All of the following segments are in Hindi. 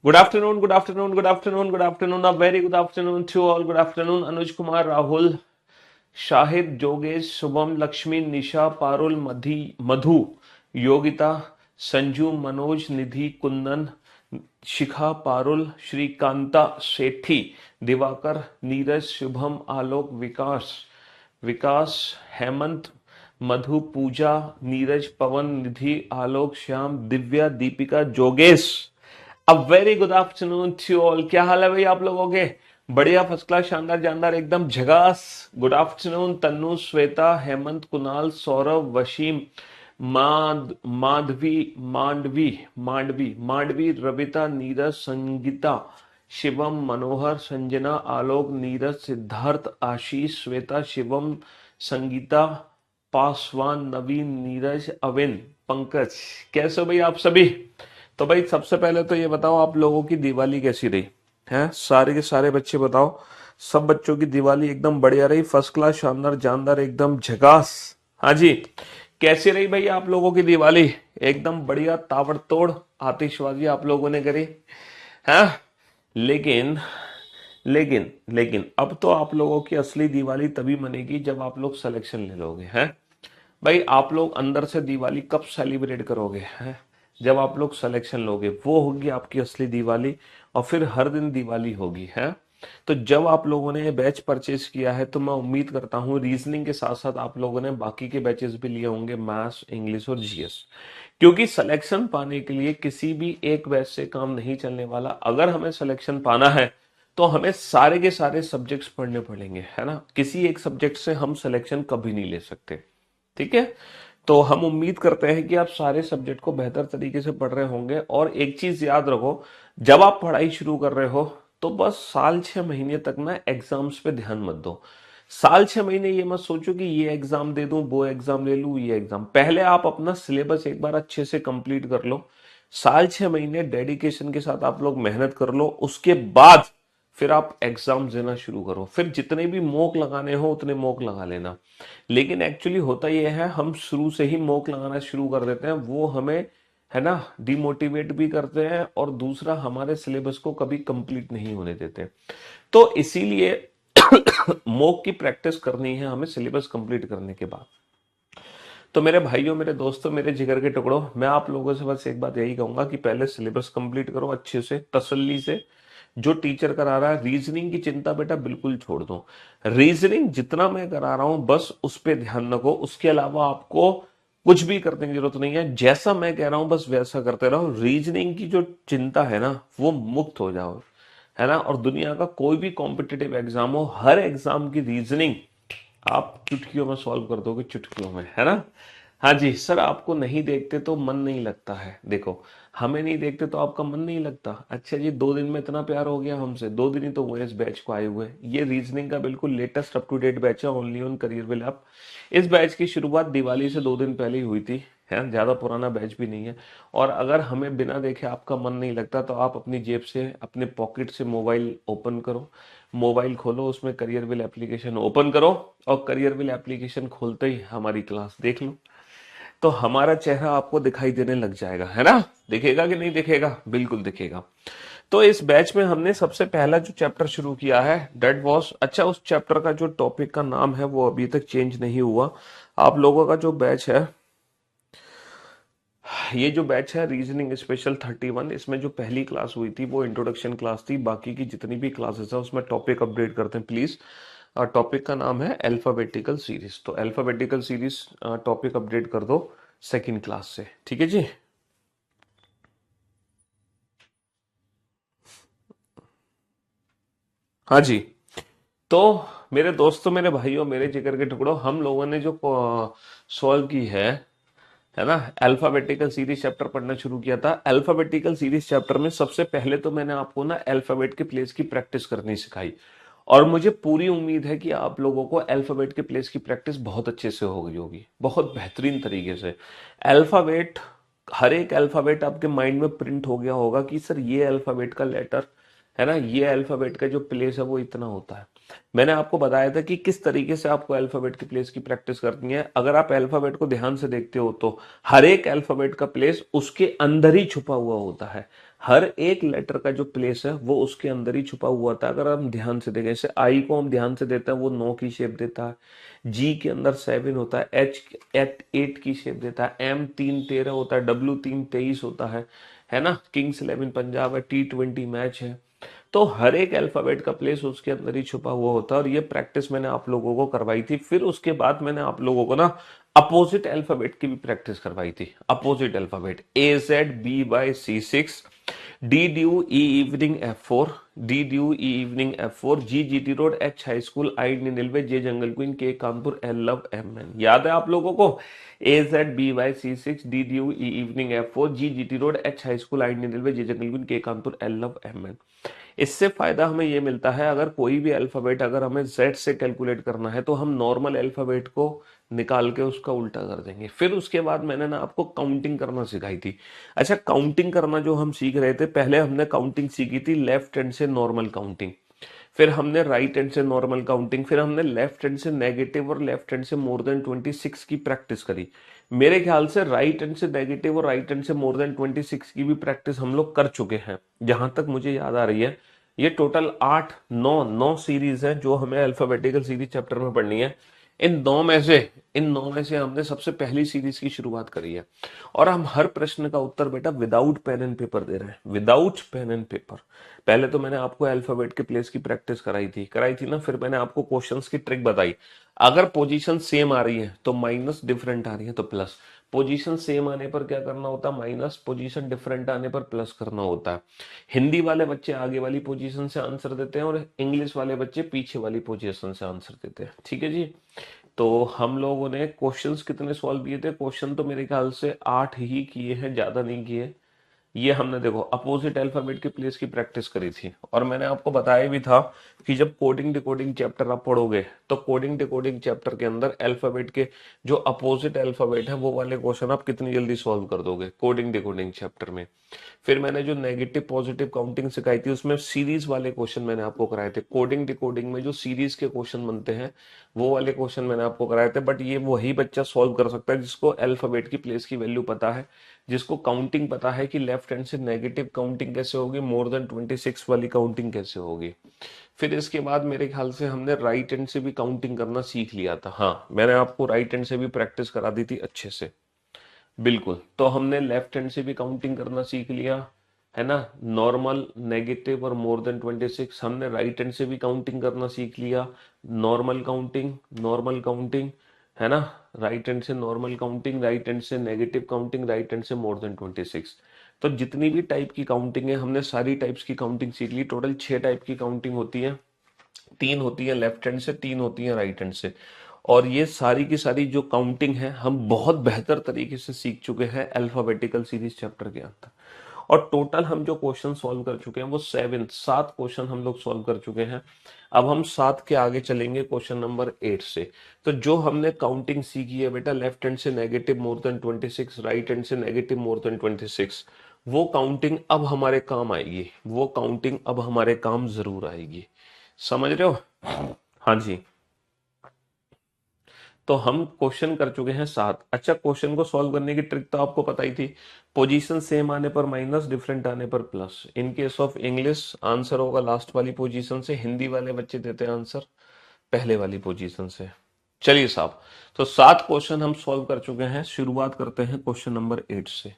Good afternoon, good afternoon, good afternoon, good afternoon. A very good afternoon to all. Good afternoon, Anuj Kumar, Rahul, Shahid, Jogesh, Shubham, Lakshmi, Nisha, Parul, Madhu, Yogita, Sanju, Manoj, Nidhi, Kundan, Shikha Parul Shrikanta Sethi Diwakar Neeraj Shubham Alok Vikas Vikas Hemant Madhu Pooja Neeraj Pawan Nidhi Alok Shyam Divya Deepika जोगेश a very good afternoon to all. क्या हाल है भाई आप लोगों के? बढ़िया, फर्स्ट क्लास, शानदार जानदार, एकदम झगास। गुड आफ्टरनून तन्नु, श्वेता, हेमंत, कुणाल, सौरभ, वशीम, माधवी, मांडवी, मांडवी, रविता, नीरज, संगीता, शिवम, मनोहर, संजना, आलोक, नीरज, सिद्धार्थ, आशीष, श्वेता, शिवम, संगीता, पासवान, नवीन, नीरज, अविन, पंकज। कैसे हो भाई आप सभी? तो भाई सबसे पहले तो ये बताओ, आप लोगों की दिवाली कैसी रही है? सारे के सारे बच्चे बताओ। सब बच्चों की दिवाली एकदम बढ़िया रही, फर्स्ट क्लास, शानदार जानदार, एकदम झकास। हाँ जी। कैसी रही भाई आप लोगों की दिवाली? एकदम बढ़िया, ताबड़तोड़ आतिशबाजी आप लोगों ने करी है? लेकिन लेकिन अब तो आप लोगों की असली दिवाली तभी मनेगी जब आप लोग सिलेक्शन ले लोगे हैं। भाई आप लोग अंदर से दिवाली कब सेलिब्रेट करोगे हैं? जब आप लोग सिलेक्शन लोगे, वो होगी आपकी असली दिवाली। और फिर हर दिन दिवाली होगी है। तो जब आप लोगों ने बैच परचेज किया है तो मैं उम्मीद करता हूँ रीजनिंग के साथ साथ आप लोगों ने बाकी के बैचेस भी लिए होंगे, मैथ्स, इंग्लिश और जीएस। क्योंकि सिलेक्शन पाने के लिए किसी भी एक बैच से काम नहीं चलने वाला। अगर हमें सिलेक्शन पाना है तो हमें सारे के सारे सब्जेक्ट्स पढ़ने पड़ेंगे, है ना। किसी एक सब्जेक्ट से हम सिलेक्शन कभी नहीं ले सकते। ठीक है। तो हम उम्मीद करते हैं कि आप सारे सब्जेक्ट को बेहतर तरीके से पढ़ रहे होंगे। और एक चीज याद रखो, जब आप पढ़ाई शुरू कर रहे हो तो बस साल 6 महीने तक ना एग्जाम्स पे ध्यान मत दो। साल 6 महीने ये मत सोचो कि ये एग्जाम दे दूं, वो एग्जाम ले लूं, ये एग्जाम। पहले आप अपना सिलेबस एक बार अच्छे से कंप्लीट कर लो। साल 6 महीने डेडिकेशन के साथ आप लोग मेहनत कर लो, उसके बाद फिर आप एग्जाम देना शुरू करो। फिर जितने भी मॉक लगाने हो उतने मॉक लगा लेना। लेकिन एक्चुअली होता यह है, हम शुरू से ही मॉक लगाना शुरू कर देते हैं, वो हमें, है ना, डिमोटिवेट भी करते हैं और दूसरा हमारे सिलेबस को कभी कंप्लीट नहीं होने देते। तो इसीलिए मॉक की प्रैक्टिस करनी है हमें सिलेबस कंप्लीट करने के बाद। तो मेरे भाइयों, मेरे दोस्तों, मेरे जिगर के टुकड़ों, मैं आप लोगों से बस एक बात यही कहूंगा कि पहले सिलेबस कंप्लीट करो अच्छे से, तसल्ली से। जो टीचर करा रहा है, रीजनिंग की चिंता बेटा बिल्कुल छोड़ दो। रीजनिंग जितना मैं करा रहा हूं बस उस पर ध्यान रखो, उसके अलावा आपको कुछ भी करने की जरूरत नहीं है। जैसा मैं कह रहा हूं बस वैसा करते रहो। रीजनिंग की जो चिंता है ना, वो मुक्त हो जाओ, है ना। और दुनिया का कोई भी कॉम्पिटिटिव एग्जाम हो, हर एग्जाम की रीजनिंग आप चुटकियों में सॉल्व कर दोगे, चुटकियों में, है ना। हाँ जी सर, आपको नहीं देखते तो मन नहीं लगता है। देखो, हमें नहीं देखते तो आपका मन नहीं लगता। अच्छा जी, 2 दिन में इतना प्यार हो गया हमसे? 2 दिन ही तो हुए इस बैच को आए हुए। ये रीजनिंग का बिल्कुल latest up to date batch है, only on Careerwill up. इस बैच की शुरुआत दिवाली से 2 दिन पहले ही हुई थी, है। ज्यादा पुराना बैच भी नहीं है। और अगर हमें बिना देखे आपका मन नहीं लगता तो आप अपनी जेब से, अपने पॉकेट से मोबाइल ओपन करो, मोबाइल खोलो, उसमें करियर विल एप्लीकेशन ओपन करो और करियर विल एप्लीकेशन खोलते ही हमारी क्लास देख लो। तो हमारा चेहरा आपको दिखाई देने लग जाएगा, है ना। दिखेगा कि नहीं दिखेगा? बिल्कुल दिखेगा। तो इस बैच में हमने सबसे पहला जो चैप्टर शुरू किया है डेट वॉज, अच्छा, उस चैप्टर का जो टॉपिक का नाम है वो अभी तक चेंज नहीं हुआ। आप लोगों का जो बैच है, ये जो बैच है रीजनिंग स्पेशल 31, इसमें जो पहली क्लास हुई थी वो इंट्रोडक्शन क्लास थी। बाकी की जितनी भी क्लासेस है उसमें टॉपिक अपडेट करते हैं प्लीज। टॉपिक का नाम है अल्फाबेटिकल सीरीज। तो अल्फाबेटिकल सीरीज टॉपिक अपडेट कर दो सेकंड क्लास से, ठीक है जी। हाँ जी। तो मेरे दोस्तों, मेरे भाइयों, मेरे जिगर के टुकड़ों, हम लोगों ने जो सॉल्व की है ना, अल्फाबेटिकल सीरीज चैप्टर पढ़ना शुरू किया था। अल्फाबेटिकल सीरीज चैप्टर में सबसे पहले तो मैंने आपको ना अल्फाबेट के प्लेस की प्रैक्टिस करनी सिखाई। और मुझे पूरी उम्मीद है कि आप लोगों को अल्फाबेट के प्लेस की प्रैक्टिस बहुत अच्छे से हो गई होगी, बहुत बेहतरीन तरीके से। अल्फाबेट, हर एक अल्फाबेट आपके माइंड में प्रिंट हो गया होगा कि सर ये अल्फाबेट का लेटर, है ना, ये अल्फाबेट का जो प्लेस है वो इतना होता है। मैंने आपको बताया था कि किस तरीके से आपको अल्फाबेट के प्लेस की प्रैक्टिस करनी है। अगर आप अल्फाबेट को ध्यान से देखते हो तो हर एक अल्फाबेट का प्लेस उसके अंदर ही छुपा हुआ होता है। हर एक लेटर का जो प्लेस है वो उसके अंदर ही छुपा हुआ था। अगर हम ध्यान से देखें, जैसे आई को हम ध्यान से देते हैं वो 9 की शेप देता है, जी के अंदर 7 होता है, एच एट 8 की शेप देता है, एम 3 13 होता है, डब्ल्यू 3 23 होता है ना, किंग्स 11 पंजाब है, T20 मैच है। तो हर एक अल्फाबेट का प्लेस उसके अंदर ही छुपा हुआ होता है, और ये प्रैक्टिस मैंने आप लोगों को करवाई थी। फिर उसके बाद मैंने आप लोगों को ना अपोजिट अल्फाबेट की भी प्रैक्टिस करवाई थी। Opposite alphabet AZBY C6, DDU evening F4, DDU evening F4, GGT road, H high school, I निन्यानवे, J jungle queen, K Kanpur, L love, MN। याद है आप लोगों को? AZBY C6, DDU evening F4, GGT road, H high school, I निन्यानवे, J jungle queen, K Kanpur, L love, MN। इससे फायदा हमें ये मिलता है, अगर कोई भी अल्फाबेट अगर हमें Z से कैलकुलेट करना है तो हम नॉर्मल अल्फाबेट को निकाल के उसका उल्टा कर देंगे। फिर उसके बाद मैंने ना आपको काउंटिंग करना सिखाई थी। अच्छा, काउंटिंग करना जो हम सीख रहे थे, पहले हमने काउंटिंग सीखी थी लेफ्ट हैंड से नॉर्मल काउंटिंग, फिर हमने राइट हैंड से नॉर्मल काउंटिंग, फिर हमने लेफ्ट हैंड से नेगेटिव और लेफ्ट हैंड से मोर देन 26 की प्रैक्टिस करी। मेरे ख्याल से राइट हैंड से नेगेटिव और राइट हैंड से मोर देन 26 की भी प्रैक्टिस हम लोग कर चुके हैं, जहां तक मुझे याद आ रही है। ये टोटल 8 9 सीरीज है जो हमें अल्फाबेटिकल सीरीज चैप्टर में पढ़नी है। इन नौ में से इन नौ में से हमने सबसे पहली सीरीज की शुरुआत करी है, और हम हर प्रश्न का उत्तर बेटा विदाउट पेन एंड पेपर दे रहे हैं, विदाउट पेन एंड पेपर। पहले तो मैंने आपको अल्फाबेट के प्लेस की प्रैक्टिस कराई थी ना, फिर मैंने आपको क्वेश्चंस की ट्रिक बताई। अगर पोजीशन सेम आ रही है तो माइनस, डिफरेंट आ रही है तो प्लस। पोजीशन सेम आने पर क्या करना होता है? माइनस। पोजीशन डिफरेंट आने पर प्लस करना होता है। हिंदी वाले बच्चे आगे वाली पोजीशन से आंसर देते हैं, और इंग्लिश वाले बच्चे पीछे वाली पोजीशन से आंसर देते हैं। ठीक है जी। तो हम लोगों ने क्वेश्चंस कितने सॉल्व किए थे? क्वेश्चन तो मेरे ख्याल से 8 ही किए हैं, ज्यादा नहीं किए। ये हमने देखो अपोजिट अल्फाबेट की प्लेस की प्रैक्टिस करी थी, और मैंने आपको बताया भी था कि जब कोडिंग डिकोडिंग चैप्टर आप पढ़ोगे तो कोडिंग डिकोडिंग चैप्टर के अंदर अल्फाबेट के जो अपोजिट अल्फाबेट है वो वाले क्वेश्चन आप कितनी जल्दी सॉल्व कर दोगे कोडिंग डिकोडिंग चैप्टर में। फिर मैंने जो नेगेटिव पॉजिटिव काउंटिंग सिखाई थी उसमें सीरीज वाले क्वेश्चन मैंने आपको कराए थे। कोडिंग डिकोडिंग में जो सीरीज के क्वेश्चन बनते हैं वो वाले क्वेश्चन मैंने आपको कराए थे, बट ये वही बच्चा सॉल्व कर सकता है जिसको अल्फाबेट की प्लेस की वैल्यू पता है, जिसको काउंटिंग पता है कि लेफ्ट हैंड से नेगेटिव काउंटिंग कैसे होगी, मोर देन 26 वाली काउंटिंग कैसे होगी। फिर इसके बाद मेरे ख्याल से हमने राइट हैंड से भी काउंटिंग करना सीख लिया था। हाँ, मैंने आपको राइट हैंड से भी प्रैक्टिस करा दी थी अच्छे से। बिल्कुल। तो हमने लेफ्ट हैंड से भी काउंटिंग करना सीख लिया, है ना, नॉर्मल, नेगेटिव और मोर देन 26। हमने राइट हैंड से भी काउंटिंग करना सीख लिया, नॉर्मल काउंटिंग, नॉर्मल काउंटिंग, है ना, राइट हैंड से नॉर्मल काउंटिंग, राइट हैंड से नेगेटिव काउंटिंग, राइट हैंड से मोर देन 26। तो जितनी भी टाइप की काउंटिंग है हमने सारी टाइप्स की काउंटिंग सीख ली। टोटल 6 टाइप की काउंटिंग होती है, 3 होती है लेफ्ट हैंड से, 3 होती है राइट हैंड से। और ये सारी की सारी जो काउंटिंग है हम बहुत बेहतर तरीके से सीख चुके हैं अल्फाबेटिकल सीरीज चैप्टर के अंदर। और टोटल हम जो क्वेश्चन सॉल्व कर चुके हैं वो 7 क्वेश्चन हम लोग सॉल्व कर चुके हैं। अब हम 7 के आगे चलेंगे क्वेश्चन नंबर 8 से। तो जो हमने काउंटिंग सीखी है बेटा, लेफ्ट हैंड से negative more than 26, right hand से नेगेटिव मोर देन 26, वो काउंटिंग अब हमारे काम आएगी, वो काउंटिंग अब हमारे काम जरूर आएगी। समझ रहे हो? हाँ जी। तो हम क्वेश्चन कर चुके हैं 7। अच्छा, क्वेश्चन को सॉल्व करने की ट्रिक तो आपको पता ही थी। पोजीशन सेम आने पर माइनस, डिफरेंट आने पर plus. In case of English answer होगा लास्ट वाली पोजीशन से, हिंदी वाले बच्चे देते हैं आंसर पहले वाली पोजीशन से। चलिए साहब, तो 7 क्वेश्चन हम सॉल्व कर चुके हैं। शुरुआत करते हैं क्वेश्चन नंबर 8 से।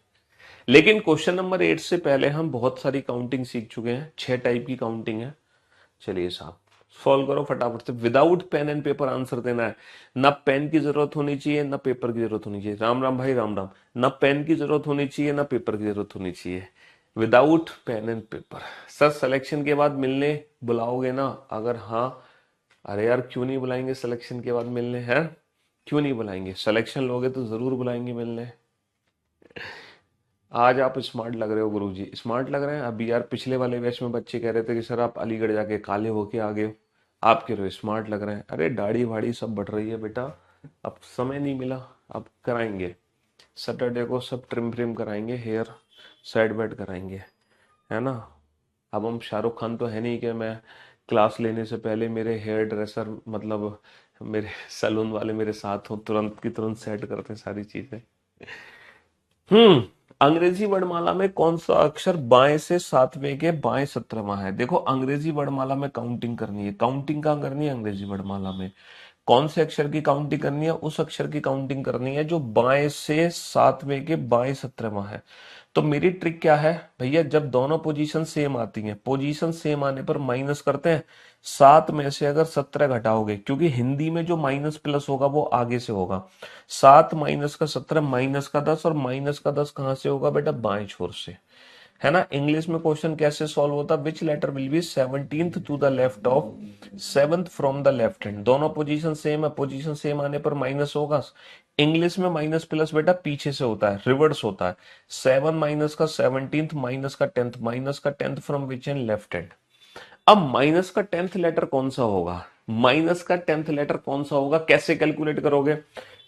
लेकिन क्वेश्चन नंबर 8 से पहले हम बहुत सारी काउंटिंग सीख चुके हैं, 6 टाइप की काउंटिंग है। चलिए साहब, सॉल्व करो फटाफट से, without pen and paper answer देना है। ना पेन की जरूरत होनी चाहिए ना पेपर की जरूरत होनी चाहिए। राम राम भाई, राम राम। ना पेन की जरूरत होनी चाहिए ना पेपर की जरूरत होनी चाहिए, without pen and paper. Sir selection के बाद मिलने बुलाओगे ना? अगर हाँ, अरे यार क्यों नहीं बुलाएंगे सिलेक्शन के बाद मिलने, हैं? क्यों नहीं बुलाएंगे? सिलेक्शन लोगे तो जरूर बुलाएंगे मिलने। आज आप स्मार्ट लग रहे हो गुरुजी, स्मार्ट लग रहे हैं। अभी यार पिछले वाले बैच में बच्चे कह रहे थे कि सर आप अलीगढ़ जाके काले होके आ गए हो, आप कह रहे हो स्मार्ट लग रहे हैं। अरे दाढ़ी वाड़ी सब बढ़ रही है बेटा, अब समय नहीं मिला, अब कराएंगे। सैटरडे को सब ट्रिम ट्रिम कराएंगे, हेयर साइड बेड कराएंगे, है ना। अब हम शाहरुख खान तो है नहीं कि मैं क्लास लेने से पहले मेरे हेयर ड्रेसर मतलब मेरे सैलून वाले मेरे साथ हो, तुरंत की तुरंत सेट करते हैं सारी चीजें। हम्म। अंग्रेजी वर्णमाला में कौन सा अक्षर बाएं से सातवें के बाएं 17वां है? देखो अंग्रेजी वर्णमाला में काउंटिंग करनी है। काउंटिंग कहाँ करनी है? अंग्रेजी वर्णमाला में। कौन से अक्षर की काउंटिंग करनी है? उस अक्षर की काउंटिंग करनी है जो बाएं से सातवें के बाएं 17वां है। तो मेरी ट्रिक क्या है भैया, जब दोनों पोजीशन सेम आती हैं, पोजीशन सेम आने पर माइनस करते हैं। 7 में से अगर 17 घटाओगे, क्योंकि हिंदी में जो माइनस प्लस होगा वो आगे से होगा। 7 माइनस का 17 माइनस का 10, और माइनस का 10 कहां से होगा बेटा? बाएं छोर से। है ना? इंग्लिश में क्वेश्चन कैसे सॉल्व होता? Which letter will be 17th to the left of 7th from the left hand. दोनों पोजीशन सेम है, पोजीशन सेम आने पर माइनस होगा। इंग्लिश में माइनस प्लस बेटा पीछे से होता है, रिवर्स होता है। 7 माइनस का 17th माइनस का 10th, माइनस का 10th from which hand? Left hand. अब माइनस का 10th लेटर कौन सा होगा? माइनस का 10th लेटर कौन सा होगा? कैसे कैलकुलेट करोगे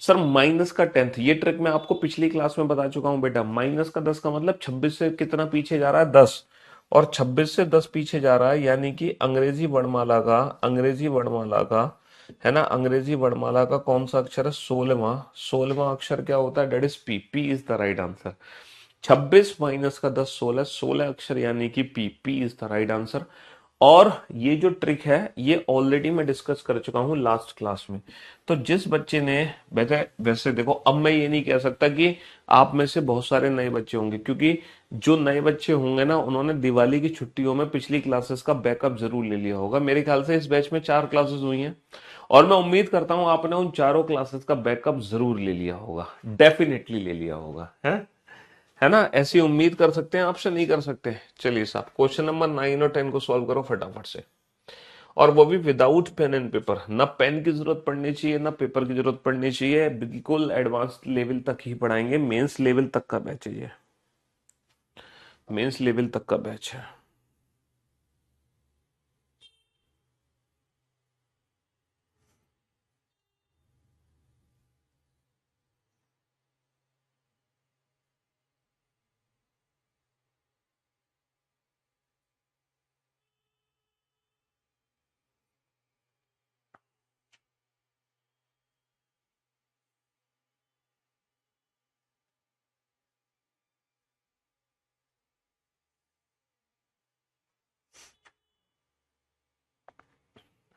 सर? माइनस का 10th, ये ट्रिक मैं आपको पिछली क्लास में बता चुका हूं बेटा। माइनस का 10 का मतलब 26 से कितना पीछे जा रहा है? 10। और 26 से 10 पीछे जा रहा है, यानी कि अंग्रेजी वर्णमाला का है ना, अंग्रेजी वर्णमाला का कौन सा अक्षर है? 16वां। 16वां अक्षर क्या होता है? That is P. P is the right answer. 26 minus का 10 16, 16 अक्षर यानी कि P. P is the right answer. और ये जो ट्रिक है ये ऑलरेडी मैं डिस्कस कर चुका हूं लास्ट क्लास में। तो जिस बच्चे ने, वैसे वैसे देखो, अब मैं ये नहीं कह सकता कि आप में से बहुत सारे नए बच्चे होंगे, क्योंकि जो नए बच्चे होंगे ना, उन्होंने दिवाली की छुट्टियों में पिछली क्लासेस का बैकअप जरूर ले लिया होगा। मेरे ख्याल से इस बैच में 4 क्लासेस हुई हैं, और मैं उम्मीद करता हूं आपने उन चारों क्लासेस का बैकअप जरूर ले लिया होगा, डेफिनेटली ले लिया होगा। है ना? ऐसी उम्मीद कर सकते हैं आपसे, नहीं कर सकते? चलिए साहब, क्वेश्चन नंबर 9 और 10 को सॉल्व करो फटाफट से, और वो भी विदाउट पेन एंड पेपर। ना पेन की जरूरत पड़नी चाहिए, ना पेपर की जरूरत पड़नी चाहिए। बिल्कुल एडवांस लेवल तक ही पढ़ाएंगे, मेंस लेवल तक का बैच है ये, मेंस लेवल तक का बैच है।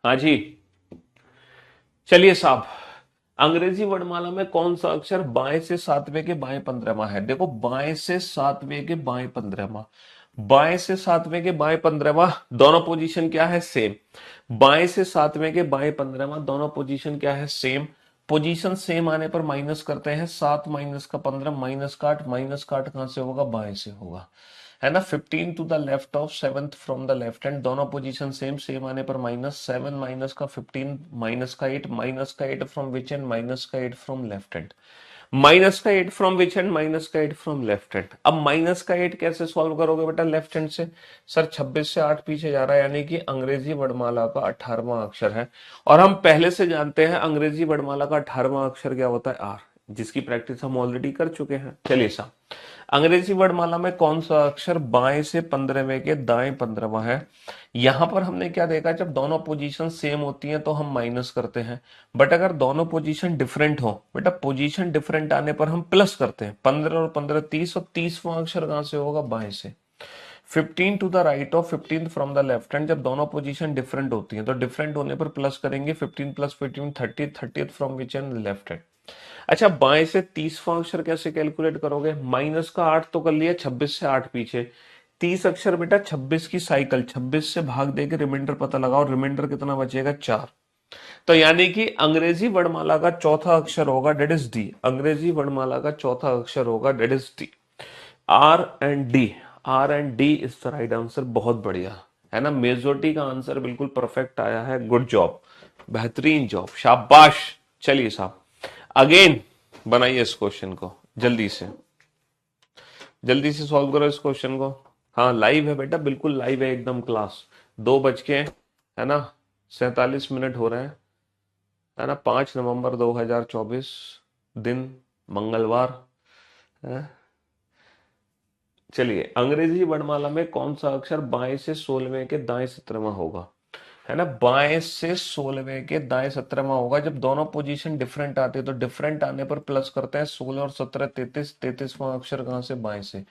हाँ जी, चलिए साहब, अंग्रेजी वर्णमाला में कौन सा अक्षर बाएं से सातवें के बाएं 15वां है? देखो, बाएं से सातवें के बाएं 15वां, बाएं से सातवें के बाएं 15वां, दोनों पोजीशन क्या है? सेम। बाएं से सातवें के बाएं 15वां, दोनों पोजीशन क्या है? सेम। पोजीशन सेम आने पर माइनस करते हैं। 7 माइनस का 15 माइनस का 8, माइनस का 8 कहां से होगा? बाएं से होगा। है ना? 15 to the left of 7th from the left hand, दोनों पोजीशन सेम, सेम आने पर माइनस। 7 माइनस का 15 माइनस का 8, माइनस का 8 फ्रॉम विच हैंड? माइनस का 8 फ्रॉम लेफ्ट हैंड। माइनस का 8 फ्रॉम विच हैंड? माइनस का 8 फ्रॉम लेफ्ट हैंड। अब माइनस का 8 कैसे सॉल्व करोगे बेटा लेफ्ट हैंड से? सर 26 से 8 पीछे जा रहा है, यानी कि अंग्रेजी वर्णमाला का 18वां अक्षर है। और हम पहले से जानते हैं अंग्रेजी वर्णमाला का 18वां अक्षर क्या होता है? आर, जिसकी प्रैक्टिस हम ऑलरेडी कर चुके हैं। चलिए साहब, अंग्रेजी वर्णमाला में कौन सा अक्षर बाएं से 15वें के दाएं 15वां है? यहां पर हमने क्या देखा, जब दोनों पोजीशन सेम होती हैं तो हम माइनस करते हैं। बट अगर दोनों पोजीशन डिफरेंट हो बेटा, पोजीशन डिफरेंट आने पर हम प्लस करते हैं। 15 और 15 30, और 30वां अक्षर कहां से होगा? बाएं से। 15 to the right of 15 from the left hand, जब दोनों पोजीशन डिफरेंट होती हैं तो डिफरेंट होने पर प्लस करेंगे। 15 plus 15 30, 30th from which hand? Left hand. अच्छा, बाएं से 30वां अक्षर कैसे कैलकुलेट करोगे? माइनस का 8 तो कर लिया, 26 से 8 पीछे। 30 अक्षर बेटा 26 की साइकिल, 26 से भाग देके रिमाइंडर पता लगाओ, रिमाइंडर कितना बचेगा? 4। तो यानी कि अंग्रेजी वर्णमाला का चौथा अक्षर होगा, डेट इज डी। अंग्रेजी वर्णमाला का चौथा अक्षर होगा, that is D. R and D, R and D is the right answer. बहुत बढ़िया, है ना? मेजोरिटी का आंसर बिल्कुल परफेक्ट आया है। गुड जॉब, बेहतरीन जॉब, शाबाश। चलिए साहब, अगेन बनाइए इस क्वेश्चन को, जल्दी से, जल्दी से सॉल्व करो इस क्वेश्चन को। हाँ लाइव है बेटा, बिल्कुल लाइव है एकदम क्लास। 2 बज के, है ना, 47 मिनट हो रहे हैं, है ना? 5 नवंबर 2024, दिन मंगलवार है। चलिए, अंग्रेजी वर्णमाला में कौन सा अक्षर बाएं से 16वें के दाएं 17वां होगा? है ना, बाएं से 16वें के दाएं 17वां होगा। जब दोनों पोजीशन डिफरेंट आती है तो डिफरेंट आने पर प्लस करते हैं, 16 और 17 33, 33वां अक्षर कहां से, बाएं से।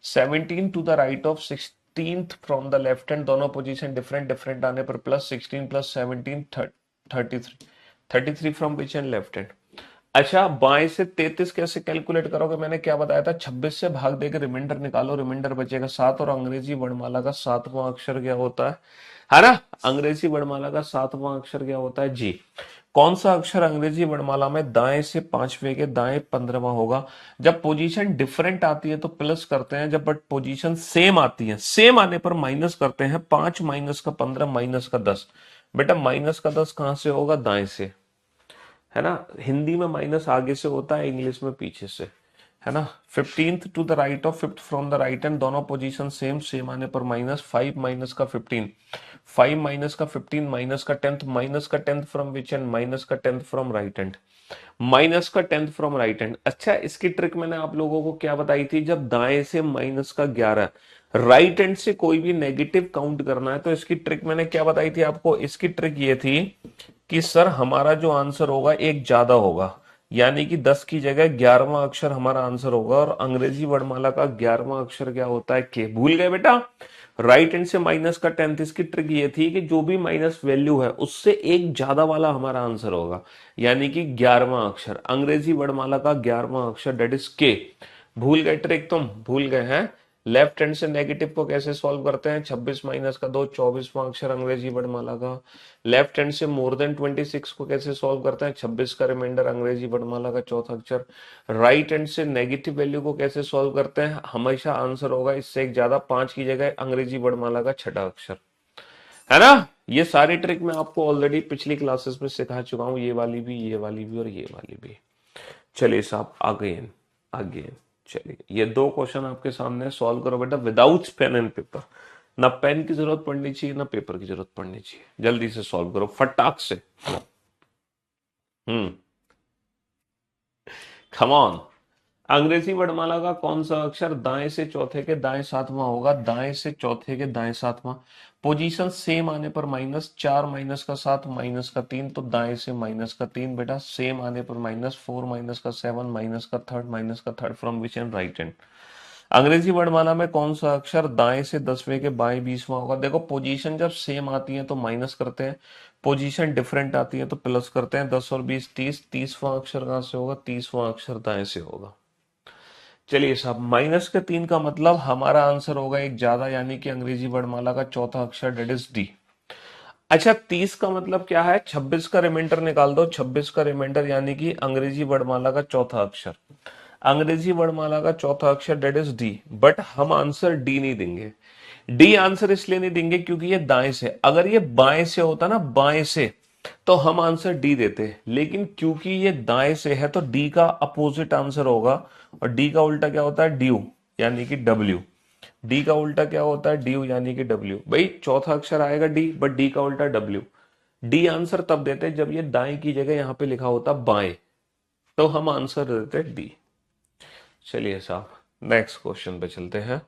17 to the right of 16th from the left hand, दोनों पोजीशन डिफरेंट डिफरेंट आने पर plus, 16 plus 17 33, 33 from which hand, left hand. अच्छा, बाएं से 33 कैसे कैलकुलेट करोगे, मैंने क्या बताया था, 26 से भाग देकर रिमाइंडर निकालो, रिमाइंडर बचेगा 7, और अंग्रेजी वर्णमाला का 7वां अक्षर क्या होता है ना, अंग्रेजी वर्णमाला का 7वां अक्षर क्या होता है जी। कौन सा अक्षर अंग्रेजी वर्णमाला में दाएं से 5वें के दाएं 15वां होगा। जब पोजीशन डिफरेंट आती है तो प्लस करते हैं, जब बट पोजीशन सेम आती है, सेम आने पर माइनस करते हैं, 5 माइनस का 15 माइनस का 10। बेटा माइनस का 10 कहां से होगा, दाएं से, है ना। हिंदी में माइनस आगे से होता है, इंग्लिश में पीछे से, है ना। 15th to the right of 5th from the right hand, दोनों पोजीशन सेम, सेम आने पर माइनस, 5 माइनस का 15, 5 माइनस का 15 माइनस का 10th, माइनस का 10th from which hand, minus का 10th from right hand, minus का 10th फ्रॉम राइट हैंड। अच्छा, इसकी ट्रिक मैंने आप लोगों को क्या बताई थी, जब दाएं से माइनस का 11, राइट हैंड से कोई भी नेगेटिव काउंट करना है तो इसकी ट्रिक मैंने क्या बताई थी आपको, इसकी ट्रिक ये थी कि सर हमारा जो आंसर होगा एक ज्यादा होगा, यानी कि 10 की जगह 11वां अक्षर हमारा आंसर होगा, और अंग्रेजी वर्णमाला का 11वां अक्षर क्या होता है, के। भूल गए बेटा, राइट हैंड से माइनस का 10th, इसकी ट्रिक ये थी कि जो भी माइनस वैल्यू है उससे एक ज्यादा वाला हमारा आंसर होगा, यानी कि 11वां अक्षर, अंग्रेजी वर्णमाला का 11वां अक्षर, डेट इज के। भूल गए ट्रिक, तुम भूल गए हैं। लेफ्ट हैंड से नेगेटिव को कैसे सॉल्व करते हैं, 26 माइनस का 2, 24वां अक्षर अंग्रेजी वर्णमाला का। लेफ्ट हैंड से मोर देन 26 को कैसे सॉल्व करते हैं, 26 का रिमाइंडर अंग्रेजी वर्णमाला का चौथा अक्षर। राइट हैंड से नेगेटिव वैल्यू को कैसे सॉल्व करते हैं, हमेशा आंसर होगा इससे एक ज्यादा, 5 की जगह अंग्रेजी वर्णमाला का छठा अक्षर, है ना। ये सारी ट्रिक मैं आपको ऑलरेडी पिछली क्लासेस में सिखा चुका हूं, ये वाली भी, ये वाली भी और ये वाली भी। चलिए साहब, अगेन अगेन, चलिए ये दो क्वेश्चन आपके सामने, सॉल्व करो बेटा विदाउट पेन एंड पेपर। ना पेन की जरूरत पड़नी चाहिए ना पेपर की जरूरत पड़नी चाहिए, जल्दी से सॉल्व करो फटाक से। हम्म, कम ऑन। अंग्रेजी वर्णमाला का कौन सा अक्षर दाएं से चौथे के दाएं 7वां होगा, दाएं से चौथे के दाएं 7वां। पोजीशन सेम आने पर माइनस, 4 माइनस का 7 माइनस का 3, तो दाएं से माइनस का 3 बेटा, सेम आने पर माइनस, 4 माइनस का 7 माइनस का थर्ड, माइनस का third from which and, right hand. अंग्रेजी वर्णमाला में कौन सा अक्षर दाएं से 10वें के बाएं 20वां होगा। देखो पोजीशन जब सेम आती है तो माइनस करते हैं, पोजीशन डिफरेंट आती है तो प्लस करते हैं, 10 और 20 30, 30वां अक्षर कहां से होगा, 30वां अक्षर दाएं से होगा। चलिए साहब, माइनस के 3 का मतलब हमारा आंसर होगा एक ज्यादा, यानी कि अंग्रेजी वर्णमाला का चौथा अक्षर, डेट इज डी। अच्छा, 30 का मतलब क्या है, 26 का रिमाइंडर निकाल दो, 26 का रिमाइंडर यानी कि अंग्रेजी वर्णमाला का चौथा अक्षर, अंग्रेजी वर्णमाला का चौथा अक्षर, डेट इज डी। बट हम आंसर डी नहीं देंगे। डी आंसर इसलिए नहीं देंगे क्योंकि ये दाएं से, अगर ये बाएं से होता ना, बाएं से, तो हम आंसर डी देते, लेकिन क्योंकि ये दाएं से है तो डी का अपोजिट आंसर होगा, और डी का उल्टा क्या होता है, ड्यू, यानी कि डब्ल्यू। डी का उल्टा क्या होता है, ड्यू यानी कि डब्ल्यू। भाई चौथा अक्षर आएगा डी, बट डी का उल्टा डब्ल्यू। डी आंसर तब देते जब ये दाएं की जगह यहां पे लिखा होता बाएं, तो हम आंसर देते डी। चलिए साहब, नेक्स्ट क्वेश्चन पे चलते हैं।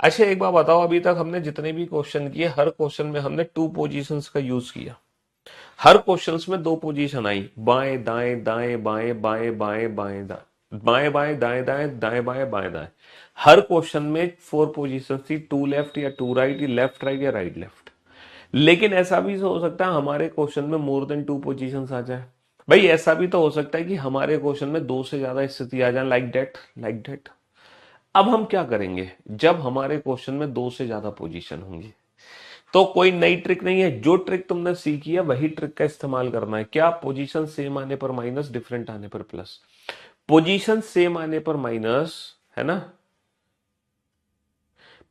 अच्छा एक बात बताओ, अभी तक हमने जितने भी क्वेश्चन किए, हर क्वेश्चन में हमने टू पोजीशंस का यूज किया, हर क्वेश्चंस में दो पोजीशन आई, बाएं दाएं दाएं बाएं बाएं बाएं बाएं दाएं, बाएं बाएं दाएं दाएं दाएं बाएं बाएं दाएं। हर क्वेश्चन में 4 पोजीशन थी, टू लेफ्ट या टू राइट, या लेफ्ट राइट या राइट लेफ्ट। लेकिन ऐसा भी हो सकता है हमारे क्वेश्चन में मोर देन टू पोजीशन आ जाए। भाई ऐसा भी तो हो सकता है कि हमारे क्वेश्चन में दो से ज्यादा स्थिति आ जाए, लाइक डेट, लाइक डेट। अब हम क्या करेंगे, जब हमारे क्वेश्चन में दो से ज्यादा पोजीशन होंगी तो कोई नई ट्रिक नहीं है, जो ट्रिक तुमने सीखी है वही ट्रिक का इस्तेमाल करना है। क्या, पोजीशन सेम आने पर माइनस, डिफरेंट आने पर प्लस। पोजीशन सेम आने पर माइनस, है ना,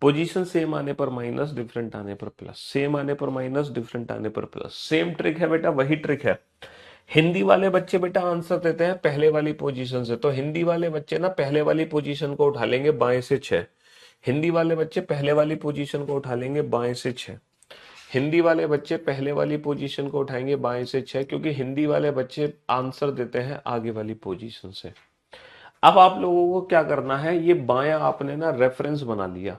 पोजीशन सेम आने पर माइनस, डिफरेंट आने पर प्लस, सेम आने पर माइनस, डिफरेंट आने पर प्लस, सेम ट्रिक है बेटा, वही ट्रिक है। हिंदी वाले बच्चे बेटा आंसर देते हैं पहले वाली पोजीशन से, तो हिंदी वाले बच्चे ना पहले वाली पोजीशन को उठा लेंगे बाएं से 6, हिंदी वाले बच्चे पहले वाली पोजीशन को उठा लेंगे बाएं से 6, हिंदी वाले बच्चे पहले वाली पोजीशन को उठाएंगे बाएं से 6, क्योंकि हिंदी वाले बच्चे आंसर देते हैं आगे वाली पोजीशन से। अब आप लोगों को क्या करना है, ये बायां आपने ना रेफरेंस बना लिया,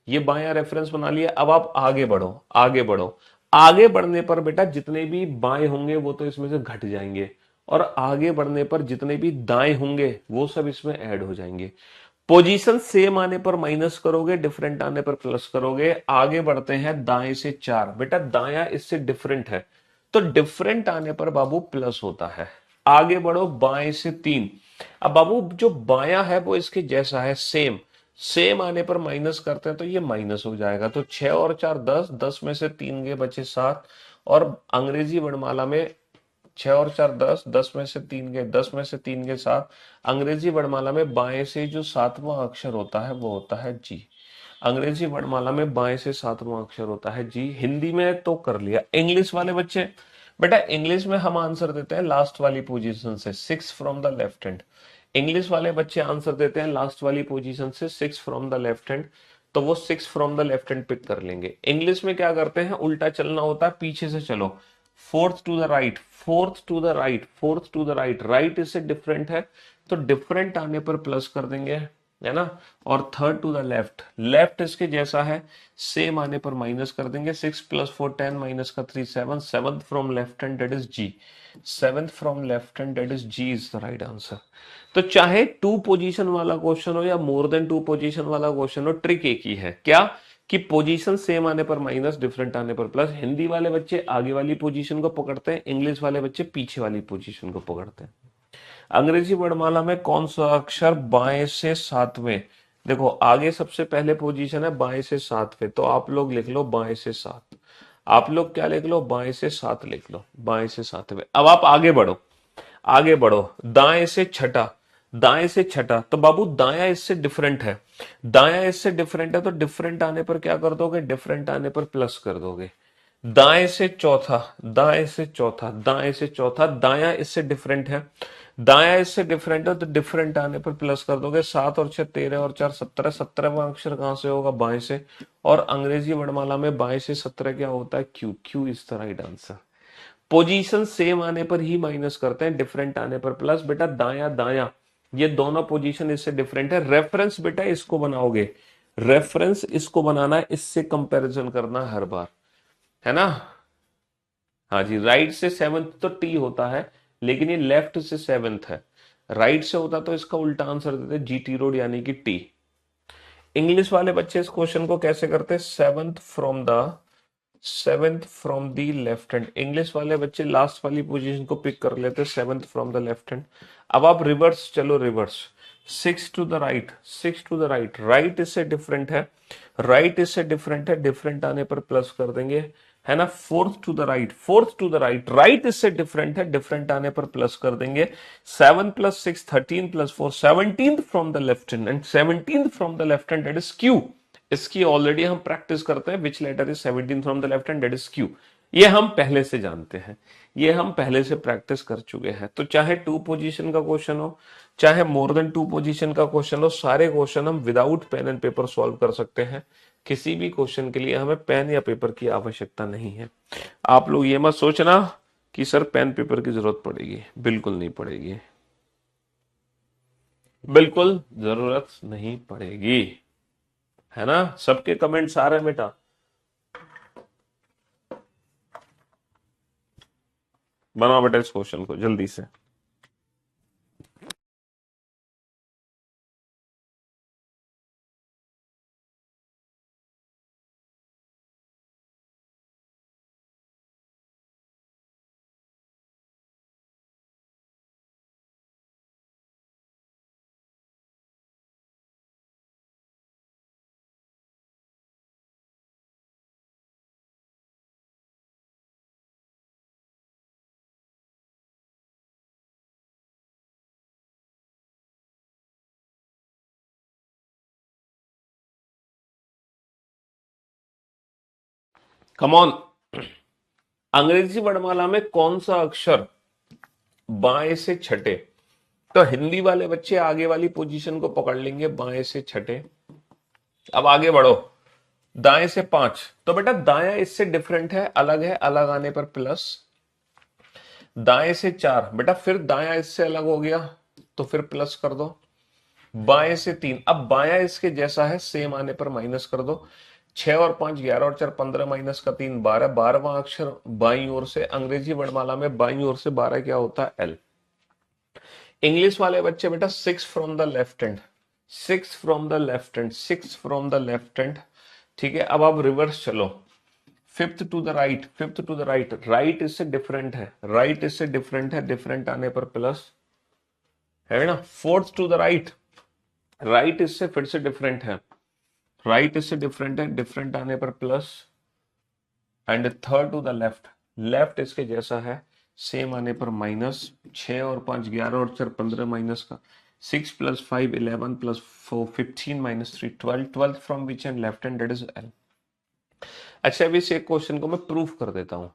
ये बायां रेफरेंस बना लिया, अब आप आगे बढ़ो, आगे बढ़ो। आगे बढ़ने पर बेटा जितने भी बाएं होंगे वो तो इसमें से घट जाएंगे, और आगे बढ़ने पर जितने भी दाएं होंगे वो सब इसमें ऐड हो जाएंगे। पोजीशन सेम आने पर माइनस करोगे, डिफरेंट आने पर प्लस करोगे। आगे बढ़ते हैं दाएं से 4, बेटा दाया इससे डिफरेंट है तो डिफरेंट आने पर बाबू प्लस होता है। आगे बढ़ो बाएं से 3, अब बाबू जो बाया है वो इसके जैसा है, सेम, सेम आने पर माइनस करते हैं तो ये माइनस हो जाएगा। तो 6 और 4 10, 10 में से 3 गए बचे 7, और अंग्रेजी वर्णमाला में 6 और 4 10, 10 में से 3 गए, 10 में से 3 गए 7। अंग्रेजी वर्णमाला में बाएं से जो सातवां अक्षर होता है वो होता है जी। अंग्रेजी वर्णमाला में बाएं से सातवां अक्षर होता है जी। हिंदी में तो कर लिया। इंग्लिश वाले बच्चे, बेटा इंग्लिश में हम आंसर देते हैं लास्ट वाली पोजीशन से, 6 from the left hand. English वाले बच्चे आंसर देते हैं लास्ट वाली पोजीशन से 6 फ्रॉम द लेफ्ट हैंड, तो वो 6 from the left hand pick कर लेंगे। इंग्लिश में क्या करते हैं, उल्टा चलना होता है, पीछे से चलो, fourth to the right, fourth to the right, fourth to the right, right इससे डिफरेंट है तो डिफरेंट आने पर प्लस कर देंगे, है ना। और third to the left, left इसके जैसा है, सेम आने पर माइनस कर देंगे। 6 प्लस 4 10, माइनस का 3 7, seventh from left hand that is G, seventh from left hand that is G is the right answer. तो चाहे 2 पोजीशन वाला क्वेश्चन हो या मोर देन 2 पोजीशन वाला क्वेश्चन हो, ट्रिक एक ही है, क्या कि पोजीशन सेम आने पर माइनस, डिफरेंट आने पर प्लस। हिंदी वाले बच्चे आगे वाली पोजीशन को पकड़ते हैं, इंग्लिश वाले बच्चे पीछे वाली पोजीशन को पकड़ते हैं। अंग्रेजी वर्णमाला में कौन सा अक्षर बाएं से सातवें, देखो आगे सबसे पहले पोजीशन है बाएं से सातवें, तो आप लोग लिख लो बाएं से 7। आप लोग क्या लिख लो, बाएं से 7 लिख लो, बाएं से सातवें। अब आप आगे बढ़ो, आगे बढ़ो दाएं से छठा, दाएं से छठा, तो बाबू दाया इससे डिफरेंट है, दाया इससे डिफरेंट है तो डिफरेंट आने पर क्या कर दोगे, डिफरेंट आने पर प्लस कर दोगे। दाएं से चौथा, दाएं से चौथा, दाएं से चौथा, दाया इससे डिफरेंट है, दाया इससे डिफरेंट है तो डिफरेंट आने पर प्लस कर दोगे। 7 और 6 13 और 4 17, 17वां अक्षर कहां से होगा, बाएं से, और अंग्रेजी वर्णमाला में बाएं से 17 क्या होता है, Q, Q is the right answer. Position same आने पर ही माइनस करते हैं, डिफरेंट आने पर प्लस। बेटा दाया दाया ये दोनों पोजीशन इससे डिफरेंट है। रेफरेंस बेटा इसको बनाओगे, रेफरेंस इसको बनाना है, इससे कंपैरिजन करना हर बार, है ना। हाँ जी, राइट से सेवंथ तो टी होता है, लेकिन ये लेफ्ट से सेवंथ है, राइट से होता तो इसका उल्टा आंसर देते जीटी रोड यानी कि टी। इंग्लिश वाले बच्चे इस क्वेश्चन को कैसे करते हैं, seventh from the left hand. English वाले बच्चे लास्ट वाली पोजीशन को पिक कर लेते हैं, seventh from the left hand. अब आप रिवर्स चलो, reverse, 6 to the right, 6 to the right, right इससे डिफरेंट है, राइट इससे डिफरेंट है, डिफरेंट आने पर प्लस कर देंगे, है ना। Fourth to the right, fourth to the right, right इससे डिफरेंट है, डिफरेंट आने पर प्लस कर देंगे। 7 plus 6 13 plus 4 17 from the left hand, and 17 from the left hand that is Q. इसकी ऑलरेडी हम प्रैक्टिस करते हैं, which letter is 17 from the left hand that is Q, ये हम पहले से जानते हैं, ये हम पहले से प्रैक्टिस कर चुके हैं। तो चाहे 2 पोजीशन का क्वेश्चन हो, चाहे मोर देन 2 पोजीशन का क्वेश्चन हो, सारे क्वेश्चन हम without pen and paper solve कर सकते हैं। किसी भी क्वेश्चन के लिए हमें पेन या पेपर की आवश्यकता नहीं है। आप लोग ये मत सोचना कि सर पेन पेपर की जरूरत पड़ेगी, बिल्कुल नहीं पड़ेगी, बिल्कुल जरूरत नहीं पड़ेगी, है ना। सबके कमेंट्स आ रहे हैं बेटा, बनाओ बेटा इस क्वेश्चन को जल्दी से। कम ऑन, अंग्रेजी वर्णमाला में कौन सा अक्षर बाएं से छठे, तो हिंदी वाले बच्चे आगे वाली पोजीशन को पकड़ लेंगे, बाएं से छठे। अब आगे बढ़ो, दाएं से 5, तो बेटा दाया इससे डिफरेंट है, अलग है, अलग आने पर प्लस। दाएं से 4, बेटा फिर दाया इससे अलग हो गया तो फिर प्लस कर दो। बाएं से 3, अब बाया इसके जैसा है, सेम आने पर माइनस कर दो। 6 और 5 11 और 4 15 माइनस का 3 12, 12वां अक्षर बाईं ओर से, अंग्रेजी वर्णमाला में बाईं ओर से 12 क्या होता है? एल। इंग्लिश वाले बच्चे बेटा 6 from the left hand, 6 from the left hand, 6 from the left hand. ठीक है, अब आप रिवर्स चलो, fifth to the right, fifth to the right, right इससे डिफरेंट है, राइट इससे डिफरेंट है, डिफरेंट आने पर प्लस है ना। Fourth to the right, right इससे फिर से डिफरेंट है, राइट इससे डिफरेंट है, डिफरेंट आने पर plus. And third to the left, left इसके जैसा है, सेम आने पर माइनस। 6 और 5 11 और 4 15 माइनस का 6 plus 5 11 plus 4 15 minus 3 12, 12 from which and left hand, that is L. अच्छा, अभी इस एक क्वेश्चन को मैं प्रूफ कर देता हूं,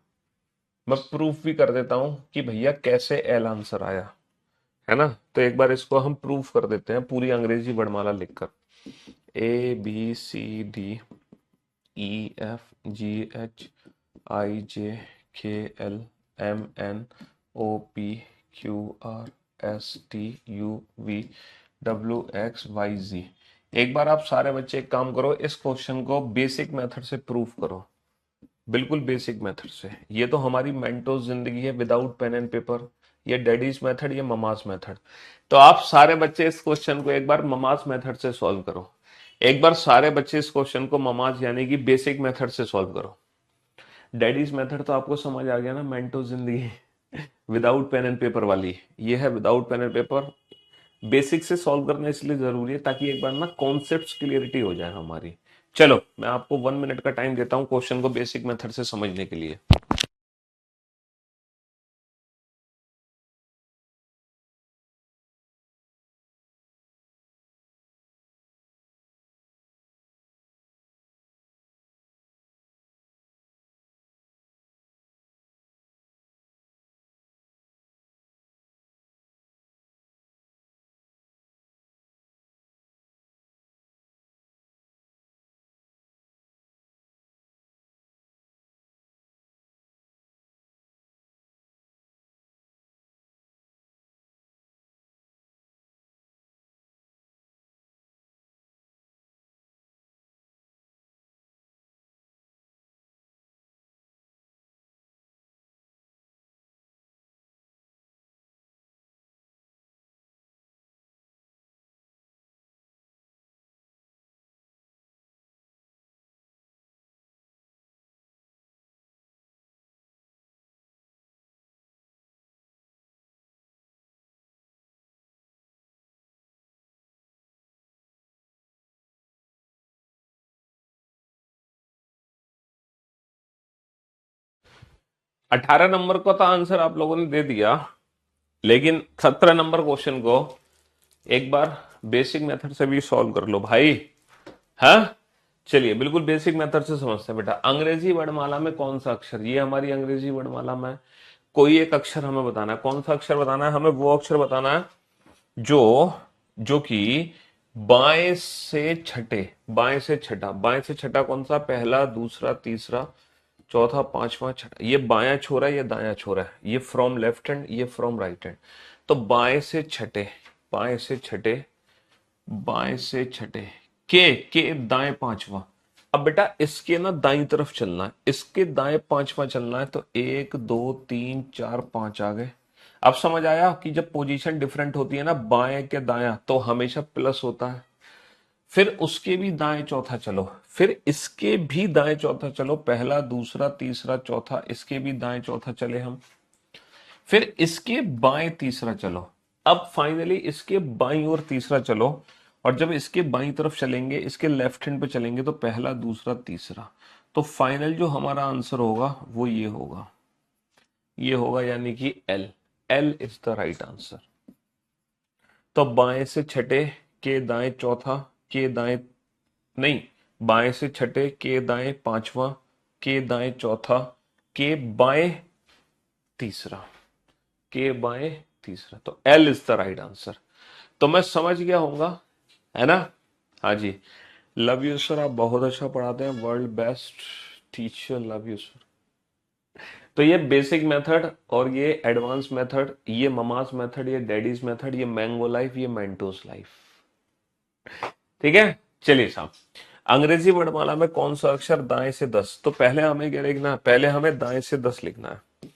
मैं प्रूफ भी कर देता हूं कि भैया कैसे एल आंसर आया, है ना। तो एक बार इसको हम प्रूफ कर देते हैं पूरी अंग्रेजी वर्णमाला लिखकर, A B C D E F G H I J K L M N O P Q R S T U V W X Y Z. एक बार आप सारे बच्चे एक काम करो, इस क्वेश्चन को बेसिक मेथड से प्रूफ करो, बिल्कुल बेसिक मेथड से। ये तो हमारी मेंटोस जिंदगी है विदाउट पेन एंड पेपर, ये डैडीज मेथड, ये ममास मेथड। तो आप सारे बच्चे इस क्वेश्चन को एक बार ममास मेथड से सॉल्व करो, एक बार सारे बच्चे इस क्वेश्चन को ममास यानी कि बेसिक मेथड से सॉल्व करो। डैडीज मेथड तो आपको समझ आ गया ना, मेंटोस जिंदगी विदाउट पेन एंड पेपर वाली, ये है without pen and paper. Basic से सॉल्व करना इसलिए जरूरी है ताकि एक बार ना कॉन्सेप्ट्स क्लियरिटी हो जाए हमारी। चलो मैं आपको 1 मिनट का टाइम देता हूं क्वेश्चन को बेसिक मेथड से समझने के लिए। 18 नंबर का तो आंसर आप लोगों ने दे दिया, लेकिन 17 नंबर क्वेश्चन को एक बार बेसिक मेथड से भी सॉल्व कर लो भाई। हाँ चलिए, बिल्कुल बेसिक मेथड से समझते हैं बेटा। अंग्रेजी वर्णमाला में कौन सा अक्षर, ये हमारी अंग्रेजी वर्णमाला में कोई एक अक्षर हमें बताना है। कौन सा अक्षर बताना है हमें? वो अक्षर बताना है जो जो कि बाएं से छठे, बाएं से छठा, बाएं से छठा कौन सा? पहला, दूसरा, तीसरा, चौथा, पांचवा, छठा। ये बायां छोरा है, ये दायां छोरा है, ये फ्रॉम लेफ्ट हैंड, ये फ्रॉम राइट हैंड। तो बाएं से छठे, बाएं से छठे, बाएं से छठे, के दाएं पांचवा। अब बेटा इसके ना दाईं तरफ चलना है, इसके दाएं पांचवा चलना है। तो 1 2 3 4 5 आ गए। अब समझ आया कि जब पोजीशन डिफरेंट होती है ना बाएं के दायां, तो हमेशा प्लस होता है। फिर उसके भी दाएं चौथा चलो, फिर इसके भी दाएं चौथा चलो, पहला, दूसरा, तीसरा, चौथा, इसके भी दाएं चौथा चले हम। फिर इसके बाएं तीसरा चलो, अब फाइनली इसके बाईं ओर तीसरा चलो। और जब इसके बाईं तरफ चलेंगे, इसके लेफ्ट हैंड पे चलेंगे, तो पहला, दूसरा, तीसरा। तो फाइनल जो हमारा आंसर होगा वो ये होगा, ये होगा यानी कि L. L is the right answer. तो बाएं से छठे, के दाएं चौथा, के दाएं, नहीं, बाएं से छठे, के दाएं पांचवा, के दाएं चौथा, के बाएं तीसरा, के बाएं तीसरा। तो L is the right answer. तो मैं समझ गया होऊंगा, है ना। हाँ जी, लव यू सर, आप बहुत अच्छा पढ़ाते हैं, world best teacher, love you sir. तो ये बेसिक मेथड और ये एडवांस मेथड, ये ममास मेथड, ये डैडीज मेथड, ये मैंगो लाइफ, ये मेंटोस लाइफ। ठीक है, चलिए साहब। अंग्रेजी वर्णमाला में कौन सा अक्षर दाएं से 10? तो पहले हमें क्या लिखना है? पहले हमें दाएं से 10 लिखना है।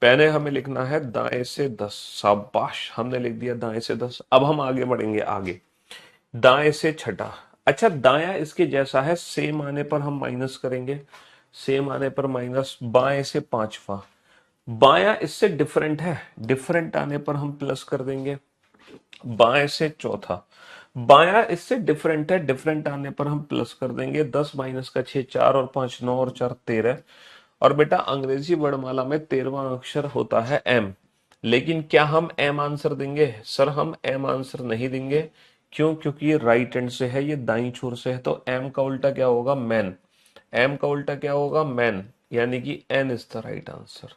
पहले हमें लिखना है दाएं से 10। शाबाश, हमने लिख दिया दाएं से 10। अब हम आगे बढ़ेंगे। आगे दाएं से छठा। अच्छा, दाया इसके जैसा है, सेम आने पर हम माइनस करेंगे, सेम आने पर माइनस। बाएं से पांचवा। बाया इससे डिफरेंट है, डिफरेंट आने पर हम प्लस कर देंगे। बाएं से चौथा। बाया इससे डिफरेंट है, डिफरेंट आने पर हम प्लस कर देंगे। 10 माइनस का 6, 4 और 5 9 और 4 13। और बेटा अंग्रेजी वर्णमाला में 13वां अक्षर होता है एम। लेकिन क्या हम एम आंसर देंगे? सर हम एम आंसर नहीं देंगे। क्यों? क्योंकि ये राइट हैंड से है, ये दाईं छोर से है, तो एम का उल्टा क्या होगा? मैन। एम का उल्टा क्या होगा? मैन, यानी कि N is the right answer.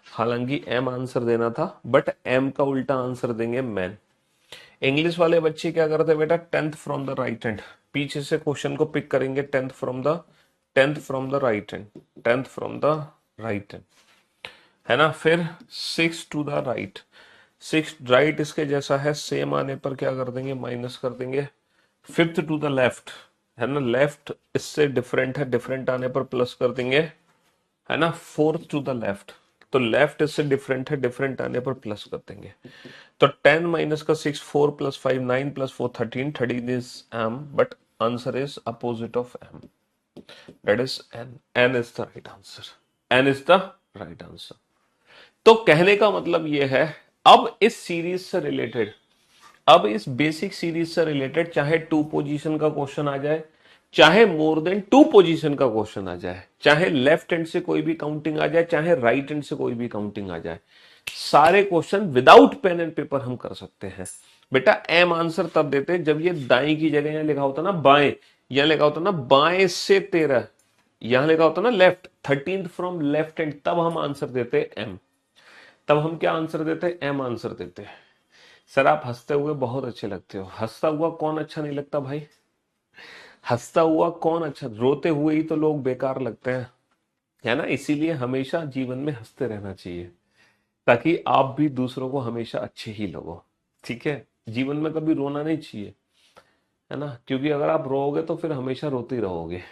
हालांकि एम आंसर देना था, बट एम का उल्टा आंसर देंगे मैन। इंग्लिश वाले बच्चे क्या करते हैं बेटा? 10th from the right hand, पीछे से क्वेश्चन को पिक करेंगे। 10th from the right hand, 10th from the right hand, है ना। फिर 6 टू द राइट। 6 राइट इसके जैसा है, सेम आने पर क्या कर देंगे? माइनस कर देंगे। 5th टू द लेफ्ट, है ना, लेफ्ट इससे डिफरेंट है, डिफरेंट आने पर प्लस कर देंगे, है ना। 4th टू द लेफ्ट, तो लेफ्ट इससे डिफरेंट है, डिफरेंट आने पर प्लस कर देंगे। तो 10 माइनस का 6, 4 plus 5 9 plus 4 13, 13 is M, but answer is opposite of M, that is N. N is the right answer, N is the right answer. तो कहने का मतलब यह है, अब इस सीरीज से रिलेटेड, अब इस बेसिक सीरीज से रिलेटेड चाहे 2 पोजीशन का क्वेश्चन आ जाए, चाहे मोर देन 2 पोजीशन का क्वेश्चन आ जाए, चाहे लेफ्ट हैंड से कोई भी काउंटिंग आ जाए, चाहे राइट हैंड से कोई भी काउंटिंग आ जाए, सारे question without pen and paper हम कर सकते हैं। बेटा एम आंसर तब देते हैं जब ये दाएं की जगह यहां लिखा होता ना बाएं, यहां लिखा होता ना बाएं से 13, यहां लिखा होता ना left, 13th from left hand, तब हम आंसर देते एम। तब हम क्या आंसर देते? एम आंसर देते। सर आप हंसते हुए बहुत अच्छे लगते हो। हंसता हुआ कौन अच्छा नहीं लगता भाई? हंसता हुआ कौन अच्छा? रोते हुए ही तो लोग बेकार लगते हैं, है ना। इसीलिए हमेशा जीवन में हंसते रहना चाहिए, ताकि आप भी दूसरों को हमेशा अच्छे ही लगो। ठीक है, जीवन में कभी रोना नहीं चाहिए, है ना, क्योंकि अगर आप रोओगे तो फिर हमेशा रोते ही रहोगे।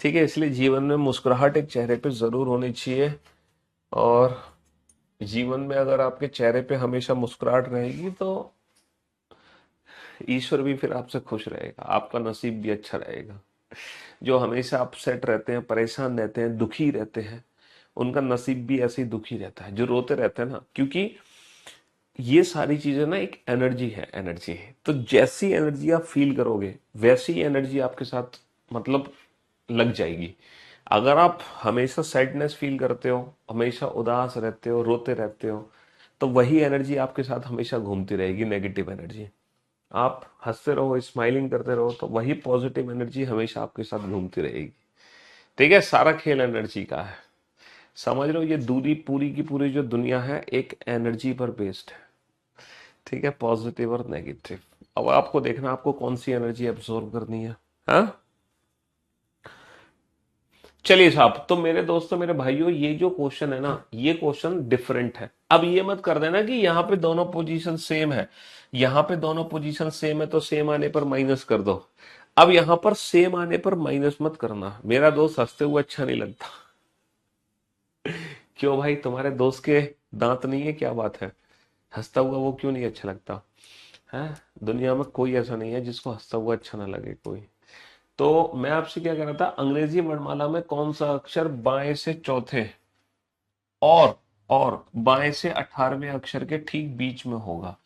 ठीक है, इसलिए जीवन में मुस्कुराहट एक चेहरे पे जरूर होनी चाहिए। और जीवन में अगर आपके चेहरे पे हमेशा मुस्कुराहट रहेगी तो ईश्वर भी फिर आपसे खुश रहेगा, आपका नसीब भी अच्छा रहेगा। जो हमेशा अपसेट रहते हैं, परेशान रहते हैं, दुखी रहते हैं, उनका नसीब भी ऐसे ही दुखी रहता है। जो रोते रहते हैं ना, क्योंकि ये सारी चीजें ना एक एनर्जी है, एनर्जी है। तो जैसी एनर्जी आप फील करोगे वैसी एनर्जी आपके साथ मतलब लग जाएगी। अगर आप हमेशा सैडनेस फील करते हो, हमेशा उदास रहते हो, रोते रहते हो, तो वही एनर्जी आपके साथ हमेशा घूमती रहेगी, नेगेटिव एनर्जी। आप हंसते रहो, स्माइलिंग करते रहो, तो वही पॉजिटिव एनर्जी हमेशा आपके साथ घूमती रहेगी। ठीक है, सारा खेल एनर्जी का है। समझ लो, ये दूरी पूरी की पूरी जो दुनिया है एक एनर्जी पर बेस्ड है। ठीक है, पॉजिटिव और नेगेटिव। अब आपको देखना आपको कौन सी एनर्जी एब्जॉर्ब करनी है। हाँ, चलिए साहब, तो मेरे दोस्तों, मेरे भाइयों, ये जो क्वेश्चन है ना, ये क्वेश्चन डिफरेंट है। अब ये मत कर देना कि यहाँ पे दोनों पोजीशन सेम है। यहाँ पे दोनों पोजीशन सेम है तो सेम आने पर माइनस कर दो। अब यहाँ पर सेम आने पर माइनस मत करना, मेरा दोस्त हंसते हुए अच्छा नहीं लगता। क्यों भाई, तुम्हारे दोस्त के दांत नहीं है, क्या बात है? हंसता हुआ वो क्यों नहीं अच्छा लगता है? दुनिया में कोई ऐसा नहीं है जिसको हंसता हुआ अच्छा ना लगे कोई। तो मैं आपसे क्या कह रहा था, अंग्रेजी वर्णमाला में कौन सा अक्षर बाएं से चौथे और बाएं से 18वें अक्षर के ठीक बीच में होगा?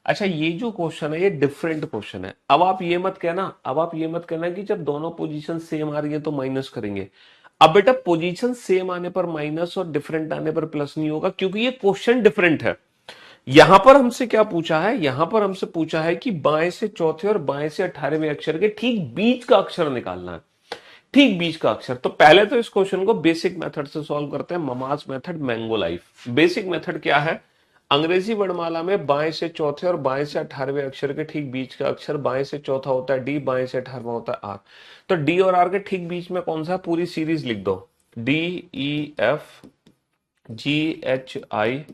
अच्छा, ये जो क्वेश्चन है ये डिफरेंट क्वेश्चन है। अब आप ये मत कहना कि जब दोनों पोजीशन सेम आ रही है तो माइनस करेंगे। अब बेटा पोजीशन सेम आने पर माइनस और डिफरेंट आने पर प्लस नहीं होगा, क्योंकि ये क्वेश्चन डिफरेंट है। यहां पर हमसे क्या पूछा है? यहां पर हमसे पूछा है कि बाएं से चौथे और बाएं से 18वें अक्षर के ठीक बीच का अक्षर निकालना है। ठीक बीच का अक्षर। तो पहले तो इस क्वेश्चन को बेसिक मेथड से सॉल्व करते हैं, Mama's method, mango life. Basic method क्या है? अंग्रेजी वर्णमाला में बाएं से चौथे और बाएं से 18वें अक्षर के ठीक बीच का अक्षर, बाएं से चौथा होता है डी, बाएं से 18वां होता है आर। तो डी और आर के ठीक बीच में कौन सा? पूरी सीरीज लिख दो, D E F G H I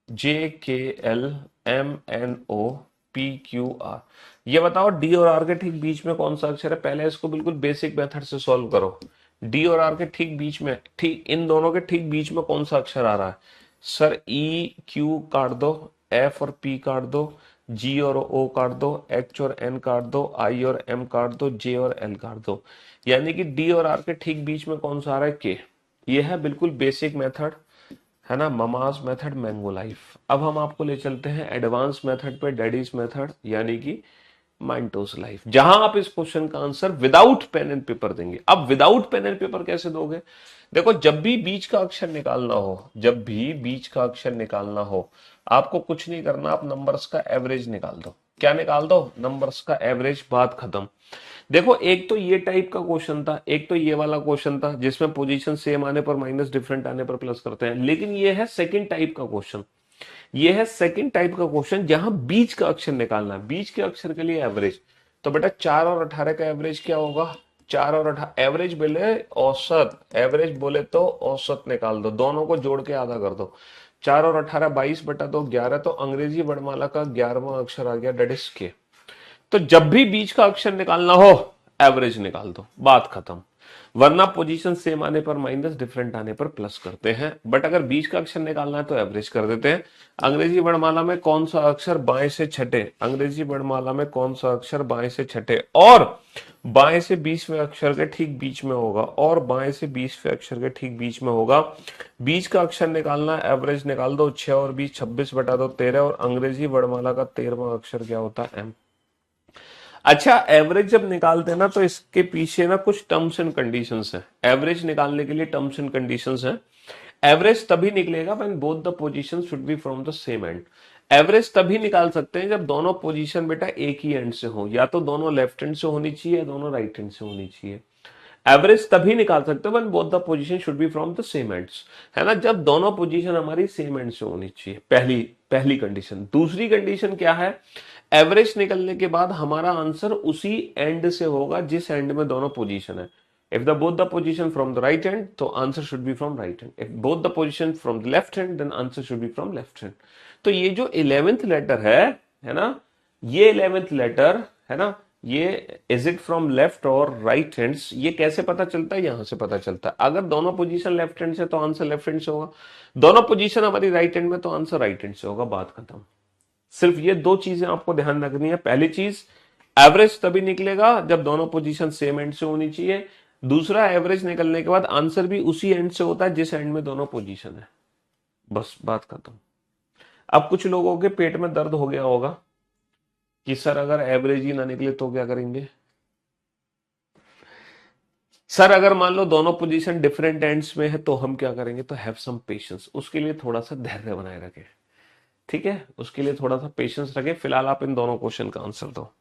J K L M N O P Q R. ये बताओ डी और आर के ठीक बीच में कौन सा अक्षर है? पहले इसको बिल्कुल बेसिक मेथड से सॉल्व करो। डी और आर के ठीक बीच में, ठीक इन दोनों के ठीक बीच में कौन सा अक्षर आ रहा है? सर ई क्यू काट दो, एफ और पी काट दो, जी और ओ काट दो, एच और एन काट दो, आई और एम काट दो, जे और एल काट दो। यानी कि डी और आर के ठीक बीच में कौन सा आ रहा है? के। ये है बिल्कुल बेसिक मेथड, है ना, ममास मेथड, मैंगो लाइफ। अब हम आपको ले चलते हैं एडवांस मेथड पे, डैडीज मेथड, यानी कि माइंटोस लाइफ, जहां आप इस क्वेश्चन का answer without pen and paper देंगे। अब विदाउट पेन एंड पेपर कैसे दोगे? देखो, जब भी बीच का अक्षर निकालना हो, जब भी बीच का अक्षर निकालना हो, आपको कुछ नहीं करना, आप नंबर्स का एवरेज निकाल दो। क्या निकाल दो? नंबर्स का एवरेज, बात खत्म। देखो, एक तो ये टाइप का क्वेश्चन था, एक तो ये वाला क्वेश्चन था जिसमें पोजीशन सेम आने पर माइनस, डिफरेंट आने पर प्लस करते हैं। लेकिन ये है सेकंड टाइप का क्वेश्चन, ये है सेकंड टाइप का क्वेश्चन जहां बीच का अक्षर निकालना है, बीच के अक्षर के लिए एवरेज। तो बेटा 4 और 18 का एवरेज क्या होगा? 4 और 18 एवरेज बोले औसत, एवरेज बोले तो औसत निकाल दो, दोनों को जोड़ के आधा कर दो। 4 और 18 22 बटा 2 11, तो अंग्रेजी वर्णमाला का 11वां अक्षर आ गया, डेट इज के। तो जब भी बीच का अक्षर निकालना हो, एवरेज निकाल दो, बात खत्म। वरना पोजीशन सेम आने पर माइनस, डिफरेंट आने पर प्लस करते हैं। बट अगर बीच का अक्षर निकालना है तो एवरेज कर देते हैं। अंग्रेजी वर्णमाला में कौन सा अक्षर बाएं से छठे? अंग्रेजी वर्णमाला में कौन सा अक्षर बाएं से छठे और बाएं से 20वें अक्षर के ठीक बीच में होगा? और बाएं से 20वें अक्षर के ठीक बीच में होगा। बीच का अक्षर निकालना, एवरेज निकाल दो। 6 और 20 26 बटा दो 13, और अंग्रेजी वर्णमाला का 13वां अक्षर क्या होता है? एम। अच्छा, एवरेज जब निकालते हैं ना, तो इसके पीछे ना कुछ टर्म्स एंड कंडीशंस हैं। एवरेज निकालने के लिए टर्म्स एंड कंडीशंस हैं। एवरेज तभी निकलेगा when both the position should be from the same and. Average तभी निकाल सकते हैं जब दोनों पोजीशन बेटा एक ही एंड से हो, या तो दोनों लेफ्ट हैंड से होनी चाहिए या दोनों राइट हैंड से होनी चाहिए। एवरेज तभी निकाल सकते हो when both the position should be from the same ends, है ना, जब दोनों पोजीशन हमारी सेम एंड से होनी चाहिए। पहली पहली कंडीशन। दूसरी कंडीशन क्या है? एवरेज निकलने के बाद हमारा आंसर उसी एंड से होगा जिस एंड में दोनों पोजीशन है। If the both the position from the right hand, तो answer should be from right hand. If both the position from the left hand, then answer should be from left hand. तो ये जो 11th लेटर है ना, ये 11th लेटर है ना, ये इज इट फ्रॉम लेफ्ट और राइट हैंड्स, ये कैसे पता चलता है? यहां से पता चलता है। अगर दोनों पोजीशन लेफ्ट हैंड से तो आंसर लेफ्ट हैंड से होगा, दोनों पोजीशन हमारी राइट हैंड में तो आंसर राइट हैंड से होगा, बात खत्म। सिर्फ ये दो चीजें आपको ध्यान रखनी है। पहली चीज, एवरेज तभी निकलेगा जब दोनों पोजीशन सेम एंड से होनी चाहिए। दूसरा, एवरेज निकलने के बाद आंसर भी उसी एंड से होता है जिस एंड में दोनों पोजीशन है, बस बात खत्म। अब कुछ लोगों के पेट में दर्द हो गया होगा कि सर अगर एवरेज ही ना निकले तो क्या करेंगे? सर अगर मान लो दोनों पोजीशन डिफरेंट एंड्स में है तो हम क्या करेंगे? तो हैव सम पेशेंस, उसके लिए थोड़ा सा धैर्य बनाए रखें, ठीक है, उसके लिए थोड़ा सा पेशेंस रखें। फिलहाल आप इन दोनों क्वेश्चन का आंसर दो।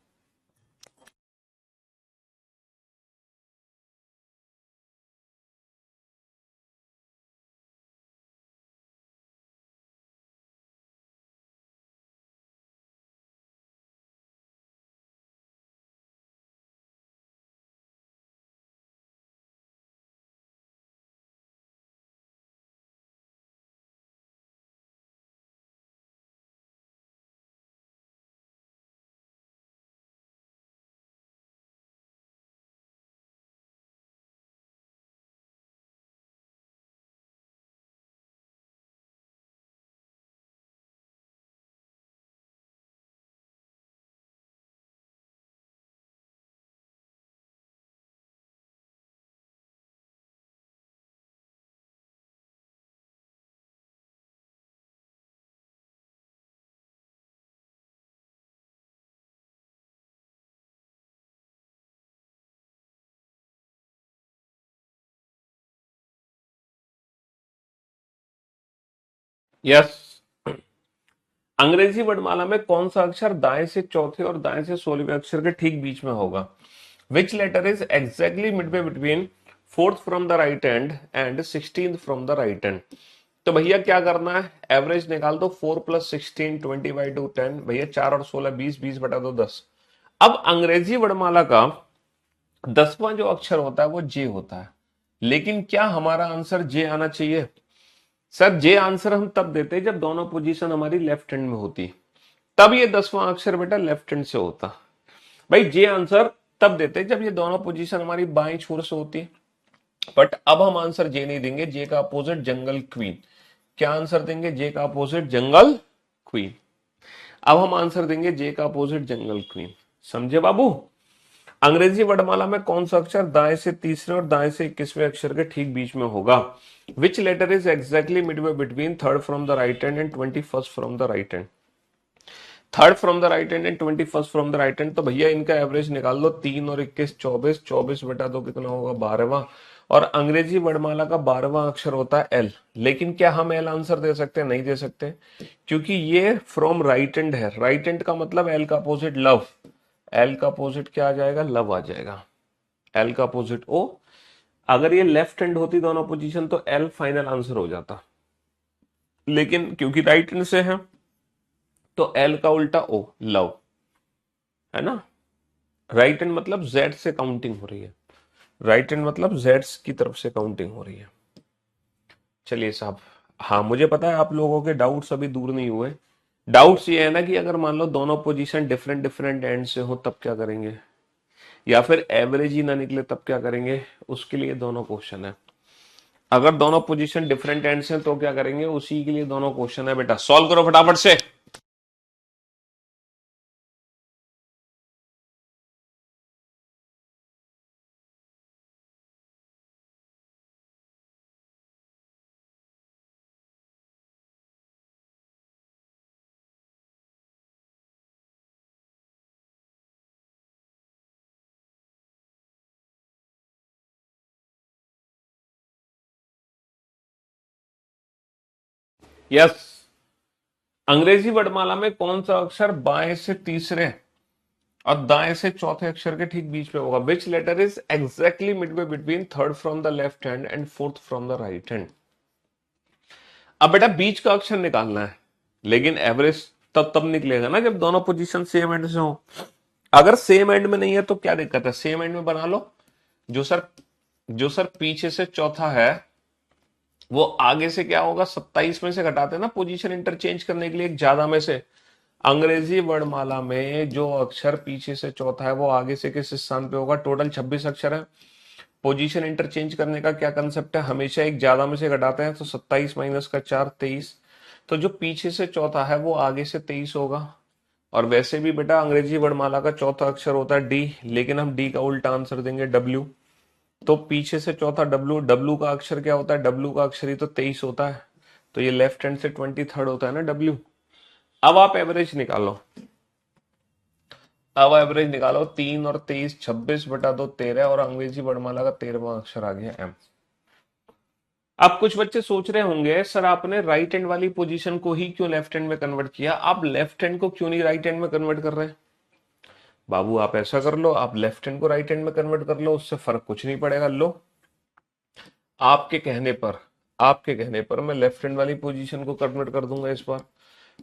यस। अंग्रेजी वर्णमाला में कौन सा अक्षर दाएं से चौथे और दाएं से 16वें अक्षर के ठीक बीच में होगा? Which letter is exactly midway between fourth from the right hand and 16th from the right hand? तो भैया क्या करना है? एवरेज निकाल दो। 4 + 16 20/2 10, भैया 4 और 16 20, 20 बटा दो 10। अब अंग्रेजी वर्णमाला का 10वां जो अक्षर होता है वो जे होता है, लेकिन क्या हमारा आंसर जे आना चाहिए? सर जे आंसर हम तब देते हैं जब दोनों पोजीशन हमारी लेफ्ट हैंड में होती। तब ये 10वां अक्षर बेटा लेफ्ट हैंड से होता। भाई जे आंसर तब देते जब ये दोनों पोजीशन हमारी बाएं छोर से होती है। बट अब हम आंसर जे नहीं देंगे, जे का अपोजिट जंगल क्वीन। क्या आंसर देंगे? जे का अपोजिट जंगल क्वीन। अब हम आंसर देंगे जे का अपोजिट जंगल क्वीन। समझे बाबू? अंग्रेजी वर्णमाला में कौन सा अक्षर दाएं से तीसरे और दाएं से 21वें अक्षर के ठीक बीच में होगा? Which letter is exactly midway between third from the right hand and 21st from the right hand? Third from the right hand and 21st from the right hand, तो भैया इनका एवरेज निकाल लो। 3 और 21 24, 24 बटा 2 कितना होगा? 12वां। और अंग्रेजी वर्णमाला का 12वां अक्षर होता है एल। लेकिन क्या हम एल आंसर दे सकते हैं? नहीं दे सकते, क्योंकि ये फ्रॉम राइट हैंड है। राइट हैंड का मतलब एल का अपोजिट लव। एल का अपोजिट क्या आ जाएगा? लव आ जाएगा। एल का अपोजिट ओ। अगर ये लेफ्ट हैंड होती दोनों पोजीशन तो एल फाइनल आंसर हो जाता, लेकिन क्योंकि राइट हैंड से है तो एल का उल्टा ओ, लव, है ना। राइट हैंड मतलब जेड से काउंटिंग हो रही है। राइट हैंड मतलब जेड्स की तरफ से काउंटिंग हो रही है। चलिए साहब, हाँ मुझे पता है आप लोगों के डाउट्स अभी दूर नहीं हुए। डाउट्स ये है ना कि अगर मान लो दोनों पोजीशन डिफरेंट डिफरेंट एंड से हो तब क्या करेंगे, या फिर एवरेज ही ना निकले तब क्या करेंगे। उसके लिए दोनों क्वेश्चन है। अगर दोनों पोजीशन डिफरेंट एंड से तो क्या करेंगे, उसी के लिए दोनों क्वेश्चन है बेटा। सॉल्व करो फटाफट से। यस, अंग्रेजी वर्णमाला में कौन सा अक्षर बाएं से तीसरे और दाएं से चौथे अक्षर के ठीक बीच में होगा? Which letter is exactly midway between third from the left hand and fourth from the right hand? अब बेटा बीच का अक्षर निकालना है, लेकिन एवरेज तब निकलेगा ना जब दोनों पोजीशन सेम एंड से हो। अगर सेम एंड में नहीं है तो क्या दिक्कत है? सेम एंड में बना लो। जो सर पीछे से चौथा है वो आगे से क्या होगा? 27 में से घटाते हैं ना पोजीशन इंटरचेंज करने के लिए, एक ज्यादा में से। अंग्रेजी वर्णमाला में जो अक्षर पीछे से चौथा है वो आगे से किस स्थान पे होगा? टोटल 26 अक्षर है। पोजीशन इंटरचेंज करने का क्या कंसेप्ट है? हमेशा एक ज्यादा में से घटाते हैं, तो 27 माइनस का 4 23। तो जो पीछे से चौथा है वो आगे से 23 होगा। और वैसे भी बेटा अंग्रेजी वर्णमाला का चौथा अक्षर होता है डी, लेकिन हम डी का उल्टा आंसर देंगे डब्ल्यू। तो पीछे से चौथा डब्ल्यू, डब्ल्यू का अक्षर क्या होता है? डब्ल्यू का अक्षर ही तो 23 होता है, तो ये लेफ्ट हैंड से 23rd होता है ना डब्ल्यू। अब आप एवरेज निकालो। अब एवरेज निकालो। 3 और 23, 26 बटा 2 13, और अंग्रेजी वर्णमाला का 13वां अक्षर आ गया एम। अब कुछ बच्चे सोच रहे होंगे सर आपने राइट हैंड वाली पोजीशन को ही क्यों लेफ्ट हैंड में कन्वर्ट किया, आप लेफ्ट हैंड को क्यों नहीं राइट हैंड में कन्वर्ट कर रहे हैं? बाबू आप ऐसा कर लो, आप लेफ्ट हैंड को राइट हैंड में कन्वर्ट कर लो, उससे फर्क कुछ नहीं पड़ेगा। लो, आपके कहने पर आपके कहने पर मैं लेफ्ट हैंड वाली पोजीशन को कन्वर्ट कर दूंगा इस बार।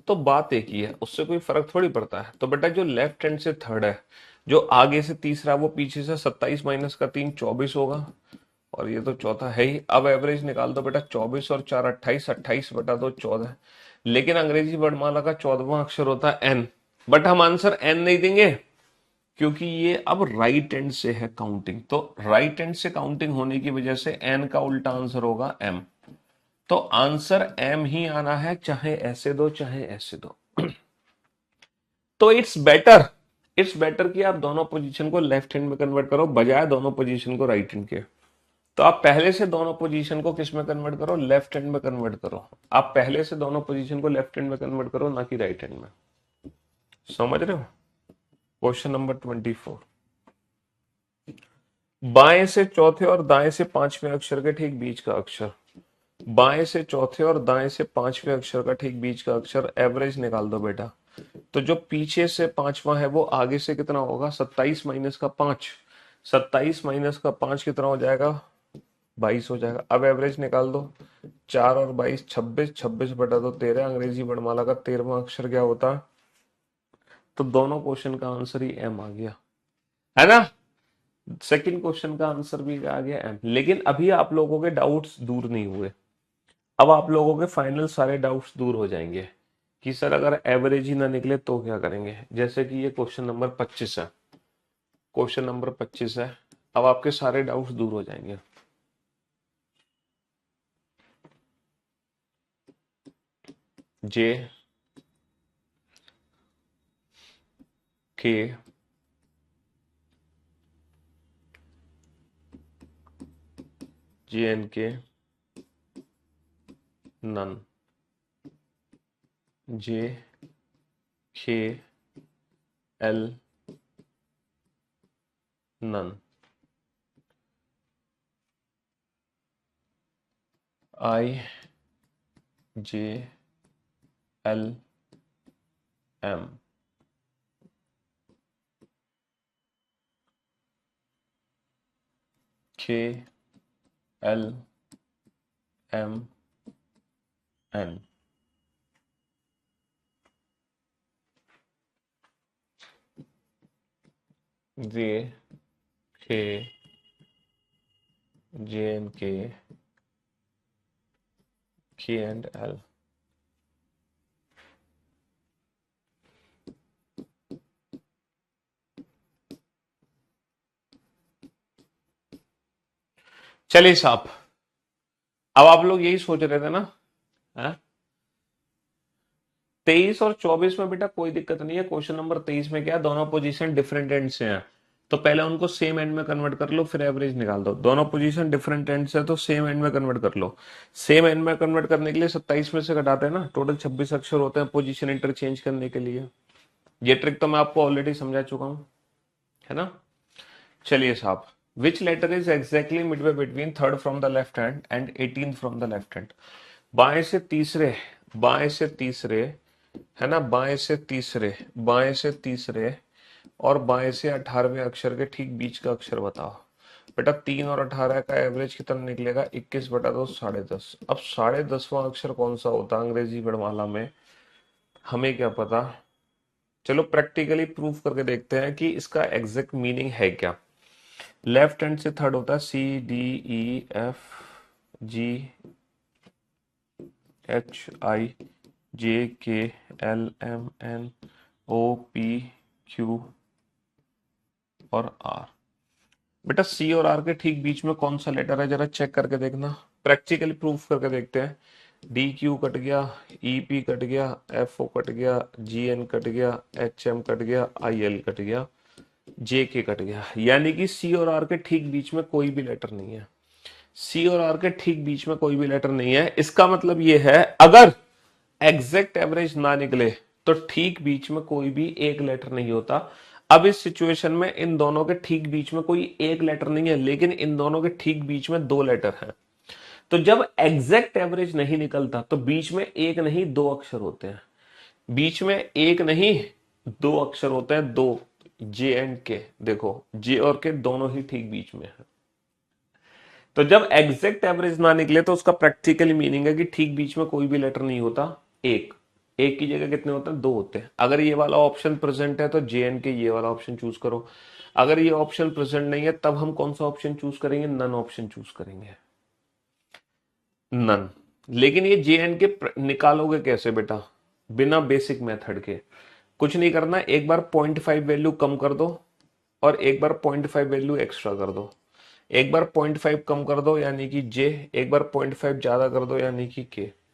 तो बात एक ही है, उससे कोई फर्क थोड़ी पड़ता है। तो बेटा जो लेफ्ट हैंड से थर्ड है, जो आगे से तीसरा, वो पीछे से 27 माइनस का 3 24 होगा, और ये तो चौथा है ही। अब एवरेज निकाल दो बेटा। 24 और 4 28, 28 बटा 2 14। लेकिन अंग्रेजी वर्णमाला का 14वां अक्षर होता है एन। बट हम आंसर एन नहीं देंगे, क्योंकि ये अब राइट हैंड से है काउंटिंग। तो राइट हैंड से काउंटिंग होने की वजह से एन का उल्टा आंसर होगा एम। तो आंसर एम ही आना है, चाहे ऐसे दो चाहे ऐसे दो। तो इट्स बेटर कि आप दोनों पोजीशन को लेफ्ट हैंड में कन्वर्ट करो बजाय दोनों पोजीशन को राइट हैंड के। तो आप पहले से दोनों पोजीशन को किस में कन्वर्ट करो? लेफ्ट हैंड में कन्वर्ट करो। आप पहले से दोनों पोजीशन को लेफ्ट हैंड में कन्वर्ट करो, ना कि राइट हैंड में। समझ रहे हो? Question number 24। बाएं से चौथे और दाएं से पांचवें अक्षर के ठीक बीच का अक्षर। बाएं से चौथे और दाएं से पांचवें अक्षर का ठीक बीच का अक्षर, एवरेज निकाल दो बेटा। तो जो पीछे से पांचवा है वो आगे से कितना होगा? 27 माइनस का 5। 27 माइनस का 5 कितना हो जाएगा? 22 हो जाएगा। अब एवरेज निकाल दो। 4 और 22 26, 26 बटा 2 13। अंग्रेजी वर्णमाला का 13वां अक्षर क्या होता? तो दोनों क्वेश्चन का आंसर ही एम आ गया, है ना। सेकंड क्वेश्चन का आंसर भी आ गया एम। लेकिन अभी आप लोगों के डाउट्स दूर नहीं हुए। अब आप लोगों के फाइनल सारे डाउट्स दूर हो जाएंगे कि सर अगर एवरेज ही ना निकले तो क्या करेंगे। जैसे कि ये क्वेश्चन नंबर 25 है, क्वेश्चन नंबर 25 है। अब आपके सारे डाउट्स दूर हो जाएंगे। जे के जे एन के नन, जे के एल नन, आई जे एल एम, के एल एम एन, जे के जे एन के एंड एल। चलिए साहब, अब आप लोग यही सोच रहे थे ना, 23 और 24 में बेटा कोई दिक्कत नहीं है। क्वेश्चन नंबर 23 में क्या है, दोनों पोजीशन डिफरेंट एंड से हैं, तो पहले उनको सेम एंड में कन्वर्ट कर लो, फिर एवरेज निकाल दो। दोनों पोजीशन डिफरेंट एंड से है तो सेम एंड में कन्वर्ट कर लो। सेम एंड में कन्वर्ट करने के लिए 27 में से घटाते हैं ना, टोटल 26 अक्षर होते हैं पोजीशन इंटरचेंज करने के लिए। ये ट्रिक तो मैं आपको ऑलरेडी समझा चुका हूं, है ना। चलिए साहब, which letter is exactly midway between third from the left hand and 18 from the left hand. बाएं से तीसरे, बाएं से तीसरे, है ना, बाएं से तीसरे, बाएं से तीसरे और बाएं से 18वें अक्षर के ठीक बीच का अक्षर बताओ। बेटा 3 और 18 का एवरेज कितना निकलेगा, 21/2 10.5। अब 10.5वां अक्षर कौन सा होता है अंग्रेजी वर्णमाला में, हमें क्या पता। चलो प्रैक्टिकली प्रूफ करके देखते हैं कि इसका एग्जैक्ट मीनिंग है क्या। लेफ्ट हैंड से थर्ड होता है CDEF GHIJKLMNOPQ और R। बेटा C और R के ठीक बीच में कौन सा लेटर है, जरा चेक करके देखना, प्रैक्टिकली प्रूफ करके देखते हैं। DQ कट गया, EP कट गया, FO कट गया, GN कट गया, HM कट गया, IL कट गया, JK कट गया। यानी कि C और R के ठीक बीच में कोई भी लेटर नहीं है। C और R के ठीक बीच में कोई भी लेटर नहीं है। इसका मतलब यह है अगर एग्जैक्ट एवरेज ना निकले तो ठीक बीच में कोई भी एक लेटर नहीं होता। अब इस सिचुएशन में इन दोनों के ठीक बीच में कोई एक लेटर नहीं है, लेकिन इन दोनों के ठीक बीच में दो लेटर हैं। तो जब एग्जैक्ट एवरेज नहीं निकलता तो बीच में एक नहीं दो अक्षर होते हैं। बीच में एक नहीं दो अक्षर होते हैं, दो। जे एंड के, देखो जे और के दोनों ही ठीक बीच में है। तो जब एग्जैक्ट एवरेज ना निकले तो उसका प्रैक्टिकली मीनिंग है कि ठीक बीच में कोई भी लेटर नहीं होता। एक एक की जगह कितने होते हैं, दो होते हैं। अगर ये वाला ऑप्शन प्रेजेंट है तो जे एंड के ये वाला ऑप्शन चूज करो। अगर ये ऑप्शन प्रेजेंट नहीं है तब हम कौन सा ऑप्शन चूज करेंगे, नन ऑप्शन चूज करेंगे, नन। लेकिन ये जे एंड के निकालोगे कैसे बेटा, बिना बेसिक मेथड के। कुछ नहीं करना, एक बार 0.5 वैल्यू कम कर दो और एक बार 0.5 वैल्यू एक्स्ट्रा कर दो। एक बार 0.5 कम कर दो यानी कि जे, एक बार 0.5 ज्यादा कर दो यानी कि के।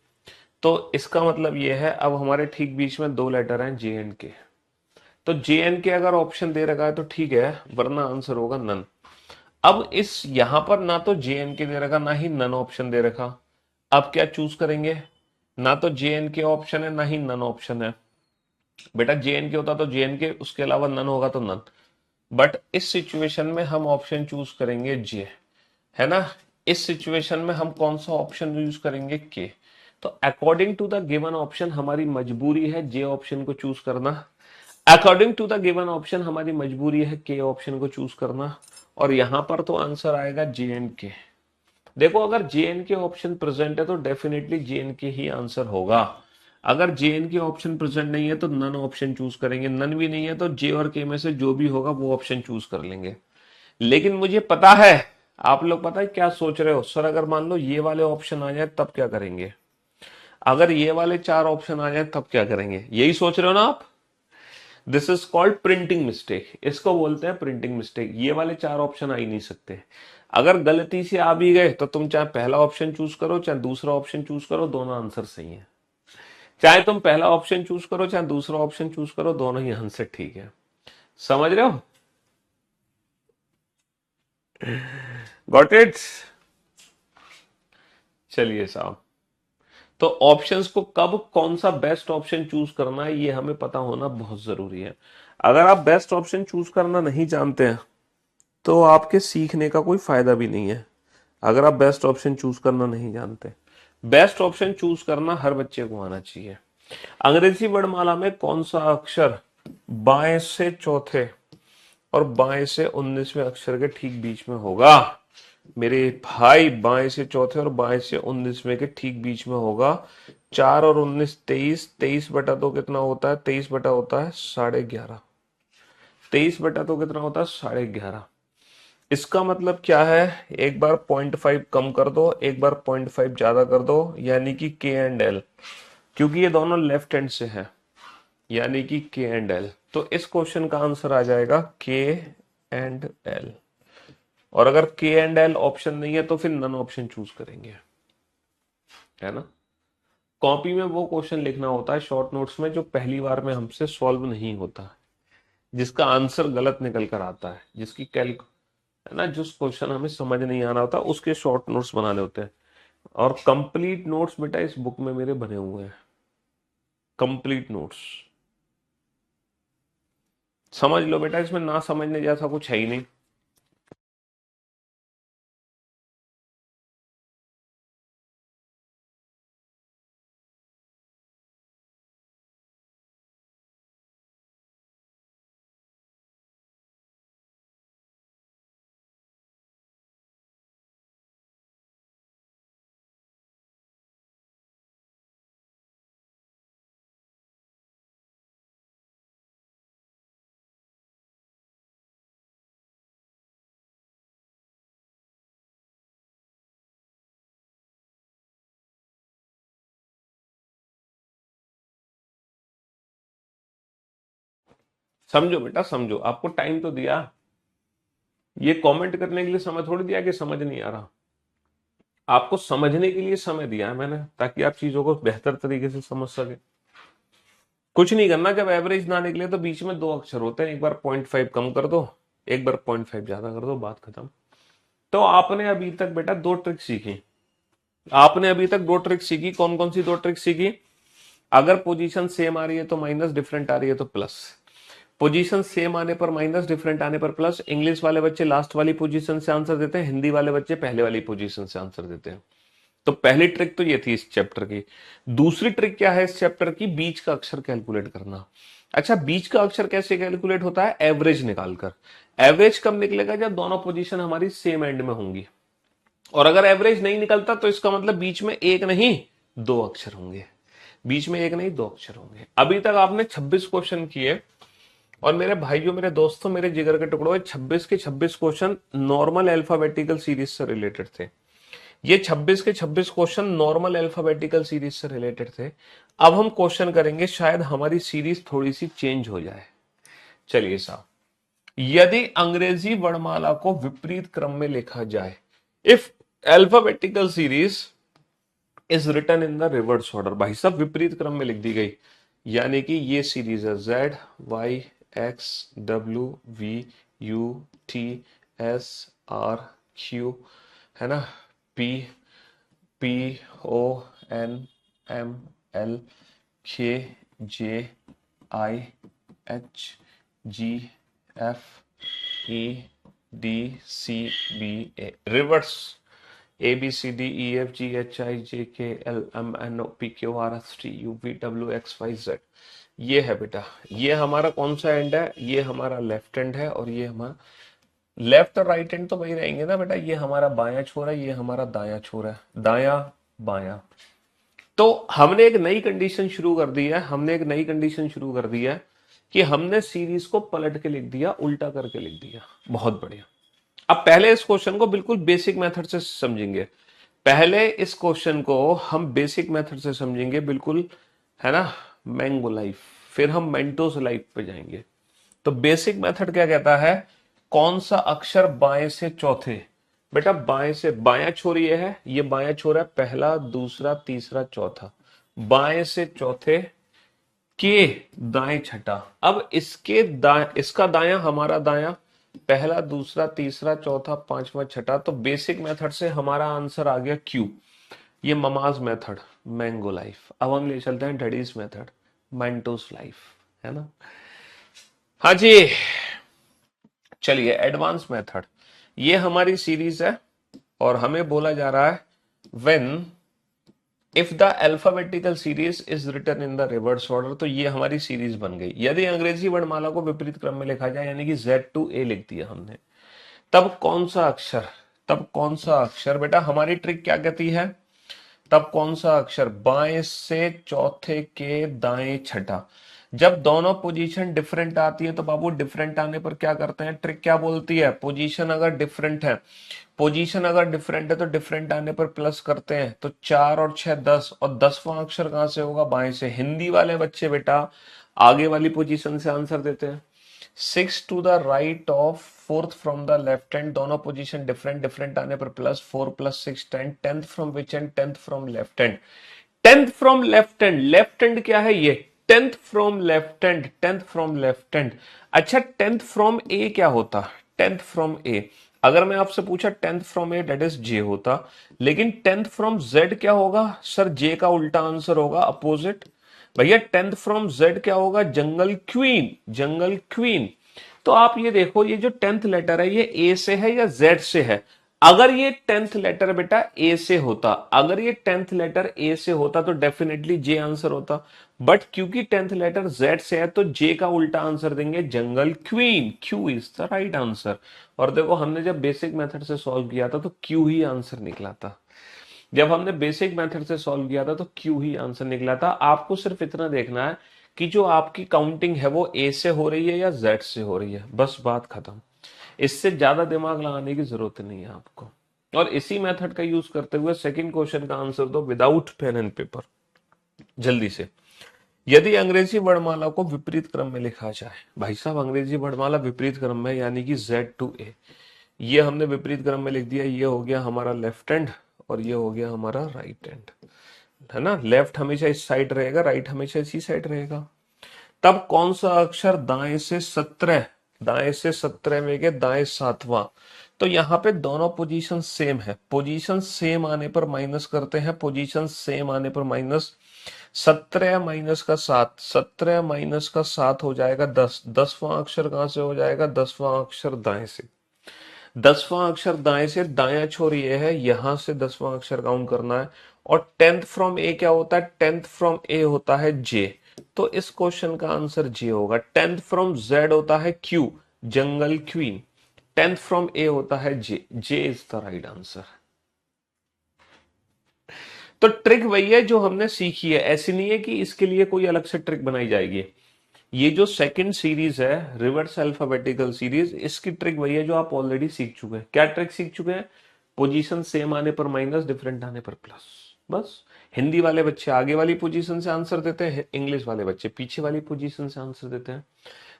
तो इसका मतलब यह है अब हमारे ठीक बीच में दो लेटर हैं जे एंड के। तो जे एंड के अगर ऑप्शन दे रखा है तो ठीक है, वरना आंसर होगा नन। अब इस यहां पर ना तो जे एंड के दे रखा ना ही नन ऑप्शन दे रखा। अब क्या चूज करेंगे, ना तो जे एंड के ऑप्शन है ना ही नन ऑप्शन है। बेटा जे एंड के होता तो जे एंड के, उसके अलावा नन होगा तो नन। बट इस सिचुएशन में हम ऑप्शन चूज करेंगे जे, है ना। इस सिचुएशन में हम कौन सा ऑप्शन यूज करेंगे, के। तो according to the given option हमारी मजबूरी है जे ऑप्शन को चूज करना। According to the given option हमारी मजबूरी है के ऑप्शन को चूज करना। और यहां पर तो आंसर आएगा जे एंड के। देखो अगर जे एंड के ऑप्शन प्रेजेंट है तो डेफिनेटली जे एंड के ही आंसर होगा। अगर जे एंड के ऑप्शन प्रेजेंट नहीं है तो नन ऑप्शन चूज करेंगे, नन भी नहीं है तो जे और के में से जो भी होगा वो ऑप्शन चूज कर लेंगे। लेकिन मुझे पता है आप लोग, पता है क्या सोच रहे हो, सर अगर मान लो ये वाले ऑप्शन आ जाए तब क्या करेंगे। अगर ये वाले 4 ऑप्शन आ जाए तब क्या करेंगे, यही सोच रहे हो ना आप? This is called printing mistake, इसको बोलते हैं प्रिंटिंग मिस्टेक। ये वाले 4 ऑप्शन आ ही नहीं सकते। अगर गलती से आ भी गए तो तुम चाहे पहला ऑप्शन चूज करो चाहे दूसरा ऑप्शन चूज करो, दोनों आंसर सही है। चाहे तुम पहला ऑप्शन चूज करो चाहे दूसरा ऑप्शन चूज करो, दोनों ही आंसर ठीक है। समझ रहे हो? Got it? चलिए साहब, तो ऑप्शंस को कब कौन सा बेस्ट ऑप्शन चूज करना है ये हमें पता होना बहुत जरूरी है। अगर आप बेस्ट ऑप्शन चूज करना नहीं जानते हैं तो आपके सीखने का कोई फायदा भी नहीं है। अगर आप बेस्ट ऑप्शन चूज करना नहीं जानते, बेस्ट ऑप्शन चूज करना हर बच्चे को आना चाहिए। अंग्रेजी वर्णमाला में कौन सा अक्षर बाएं से चौथे और बाएं से 19वें अक्षर के ठीक बीच में होगा? मेरे भाई, बाएं से चौथे और बाएं से 19वें के ठीक बीच में होगा। 4 और 19 23, 23/2 कितना होता है? 23 होता है 11.5। 23/2 कितना होता है? 11.5। इसका मतलब क्या है? एक बार 0.5 कम कर दो, एक बार 0.5 ज्यादा कर दो, यानी कि के एंड एल, क्योंकि ये दोनों लेफ्ट हैंड से है, यानी कि के एंड एल। तो इस क्वेश्चन का आंसर आ जाएगा के एंड एल। और अगर के एंड एल ऑप्शन नहीं है तो फिर नन ऑप्शन चूज करेंगे, है ना? कॉपी में वो क्वेश्चन लिखना होता है शॉर्ट नोट्स में जो पहली बार में हमसे सॉल्व नहीं होता, जिसका आंसर गलत निकल कर आता है, जिसकी कैलक है ना, जिस क्वेश्चन हमें समझ नहीं आ रहा होता उसके शॉर्ट नोट्स बनाने होते हैं। और कंप्लीट नोट्स बेटा इस बुक में मेरे बने हुए हैं, कंप्लीट नोट्स। समझ लो बेटा, इसमें ना समझने जैसा कुछ है ही नहीं। समझो बेटा समझो, आपको टाइम तो दिया, ये कमेंट करने के लिए समय थोड़ी दिया कि समझ नहीं आ रहा। आपको समझने के लिए समय दिया है मैंने, ताकि आप चीजों को बेहतर तरीके से समझ सके। कुछ नहीं करना, जब एवरेज ना निकले तो बीच में 2 अक्षर होते हैं, एक बार 0.5 कम कर दो, एक बार 0.5 ज्यादा कर दो, बात खत्म। तो आपने अभी तक बेटा 2 ट्रिक सीखी। आपने अभी तक 2 ट्रिक सीखी। कौन कौन सी 2 ट्रिक सीखी? अगर पोजीशन सेम आ रही है तो माइनस, डिफरेंट आ रही है तो प्लस। पोजीशन सेम आने पर माइनस, डिफरेंट आने पर प्लस। इंग्लिश वाले बच्चे लास्ट वाली पोजीशन से आंसर देते हैं, हिंदी वाले बच्चे पहले वाली पोजीशन से आंसर देते हैं। तो पहली ट्रिक तो ये थी इस चैप्टर की। दूसरी ट्रिक क्या है इस चैप्टर की? बीच का अक्षर कैलकुलेट करना। अच्छा, बीच का अक्षर कैसे कैलकुलेट होता है? एवरेज निकालकर। एवरेज कब निकलेगा? जब दोनों पोजीशन हमारी सेम एंड में होंगी। और अगर एवरेज नहीं निकलता तो इसका मतलब बीच में एक नहीं 2 अक्षर होंगे। बीच में एक नहीं 2 अक्षर होंगे। अभी तक आपने 26 क्वेश्चन किए, और मेरे भाइयों, मेरे दोस्तों, मेरे जिगर के टुकड़ों, 26 के 26 क्वेश्चन नॉर्मल अल्फाबेटिकल सीरीज से रिलेटेड थे। ये 26 के 26 क्वेश्चन नॉर्मल अल्फाबेटिकल सीरीज से रिलेटेड थे। अब हम क्वेश्चन करेंगे, शायद हमारी सीरीज थोड़ी सी चेंज हो जाए। चलिए साहब, यदि अंग्रेजी वर्णमाला को विपरीत क्रम में लिखा जाए, if alphabetical series is written in the reverse order. भाई साहब, विपरीत क्रम में लिख दी गई, यानी कि ये सीरीज है Z Y X W V U T S R Q, है ना, P P O N M L K J I H G F E D C B A। Reverse A B C D E F G H I J K L M N O P Q R S T U V W X Y Z। ये है बेटा, ये हमारा कौन सा एंड है? ये हमारा लेफ्ट एंड है, और ये हमारा लेफ्ट और राइट हैंड तो वही रहेंगे ना बेटा। ये हमारा बायां छोर है, ये हमारा दायां छोर है, दायां बायां। तो हमने एक नई कंडीशन शुरू कर दी है, हमने एक नई कंडीशन शुरू कर दी है कि हमने सीरीज को पलट के लिख दिया, उल्टा करके लिख दिया। बहुत बढ़िया। अब पहले इस क्वेश्चन को बिल्कुल बेसिक मेथड से समझेंगे। पहले इस क्वेश्चन को हम बेसिक मेथड से समझेंगे बिल्कुल, है ना, मैंगो लाइफ, फिर हम मेंटोस लाइफ पे जाएंगे। तो बेसिक मेथड क्या कहता है, कौन सा अक्षर बाएं से चौथे, बेटा बाएं से, बायां छोर ये है, ये बायां छोर है, पहला दूसरा तीसरा चौथा, बाएं से चौथे के दाएं छठा। अब इसके दाएं, इसका दायां हमारा दायां, पहला दूसरा तीसरा चौथा पांचवा छठा, तो बेसिक मेथड से हमारा आंसर आ गया क्यू। ये ममाज मेथड, मैंगो लाइफ। अब हम ले चलते हैं डैडीज मेथड, मेंटोस लाइफ, है ना। हाँ जी, चलिए एडवांस मेथड, ये हमारी सीरीज है और हमें बोला जा रहा है when if the alphabetical series is written in the reverse order. तो ये हमारी सीरीज बन गई। यदि अंग्रेजी वर्णमाला को विपरीत क्रम में लिखा जाए, यानी कि Z to A लिख दिया हमने, तब कौन सा अक्षर, तब कौन सा अक्षर, बेटा हमारी ट्रिक क्या कहती है, तब कौन सा अक्षर बाएं से चौथे के दाएं छठा। जब दोनों पोजीशन डिफरेंट आती है तो बाबू डिफरेंट आने पर क्या करते हैं, ट्रिक क्या बोलती है, पोजीशन अगर डिफरेंट है, पोजीशन अगर डिफरेंट है तो डिफरेंट आने पर प्लस करते हैं। तो 4 और 6 10, और 10वां अक्षर कहां से होगा, बाएं से। हिंदी वाले बच्चे बेटा आगे वाली पोजीशन से आंसर देते हैं। 6 to the right of fourth from the left hand, दोनों पोजीशन डिफरेंट, डिफरेंट आने पर plus 4 plus 6 10, 10th from which end, 10th from left hand. 10th from left hand, left hand क्या है ये, 10th from left hand, 10th from left hand. अच्छा 10th फ्रॉम ए क्या होता, 10th फ्रॉम ए, अगर मैं आपसे पूछा 10th from A that is J होता, लेकिन 10th फ्रॉम जेड क्या होगा सर, जे का उल्टा आंसर होगा अपोजिट। भैया 10th फ्रॉम जेड क्या होगा, जंगल क्वीन, जंगल क्वीन। तो आप ये देखो, ये जो 10th लेटर है ये ए से है या जेड से है। अगर ये 10th लेटर बेटा ए से होता, अगर ये 10th लेटर ए से होता तो डेफिनेटली जे आंसर होता, बट क्योंकि 10th लेटर जेड से है तो जे का उल्टा आंसर देंगे jungle queen, Q is the right answer. और देखो हमने जब बेसिक मेथड से सॉल्व किया था तो क्यू ही आंसर निकला था, जब हमने बेसिक मेथड से सॉल्व किया था तो क्यू ही आंसर निकला था। आपको सिर्फ इतना देखना है कि जो आपकी काउंटिंग है वो ए से हो रही है या जेड से हो रही है, बस बात खत्म। इससे ज्यादा दिमाग लगाने की जरूरत नहीं है आपको। और इसी मेथड का यूज करते हुए सेकंड क्वेश्चन का आंसर दो विदाउट पेन एंड पेपर, जल्दी से। यदि अंग्रेजी वर्णमाला को विपरीत क्रम में लिखा जाए, भाई साहब अंग्रेजी वर्णमाला विपरीत क्रम में यानी कि Z to A, ये हमने विपरीत क्रम में लिख दिया, ये हो गया हमारा लेफ्ट हैंड और ये हो गया हमारा राइट हैंड, है ना। लेफ्ट हमेशा इस साइड रहेगा, राइट हमेशा इसी साइड रहेगा। तब कौन सा अक्षर दाएं से 17, दाएं से 17 में के दाएं सातवां। तो यहाँ पे दोनों पोजीशन सेम है, पोजीशन सेम आने पर माइनस करते हैं, पोजीशन सेम आने पर माइनस। 17 माइनस का 7, 17 माइनस का 7 हो जाएगा 10, 10वां अक्षर कहां से हो जाएगा, 10वां अक्षर दाएं से। 10वां अक्षर दाएं से, दायां छोर ये है, यहां से 10वां अक्षर काउंट करना है। और 10th फ्रॉम ए क्या होता है, 10th फ्रॉम ए होता है जे। तो इस क्वेश्चन का आंसर जे होगा। 10th फ्रॉम जेड होता है Q, jungle queen. 10th from A होता है J, J is the right answer. तो ट्रिक वही है जो हमने सीखी है, ऐसी नहीं है कि इसके लिए कोई अलग से ट्रिक बनाई जाएगी। ये जो सेकंड सीरीज है रिवर्स अल्फाबेटिकल सीरीज, इसकी ट्रिक वही है जो आप ऑलरेडी सीख चुके हैं। क्या ट्रिक सीख चुके हैं, पोजीशन सेम आने पर माइनस, डिफरेंट आने पर प्लस। बस हिंदी वाले बच्चे आगे वाली पोजीशन से आंसर देते हैं, इंग्लिश वाले बच्चे पीछे वाली पोजीशन से आंसर देते हैं।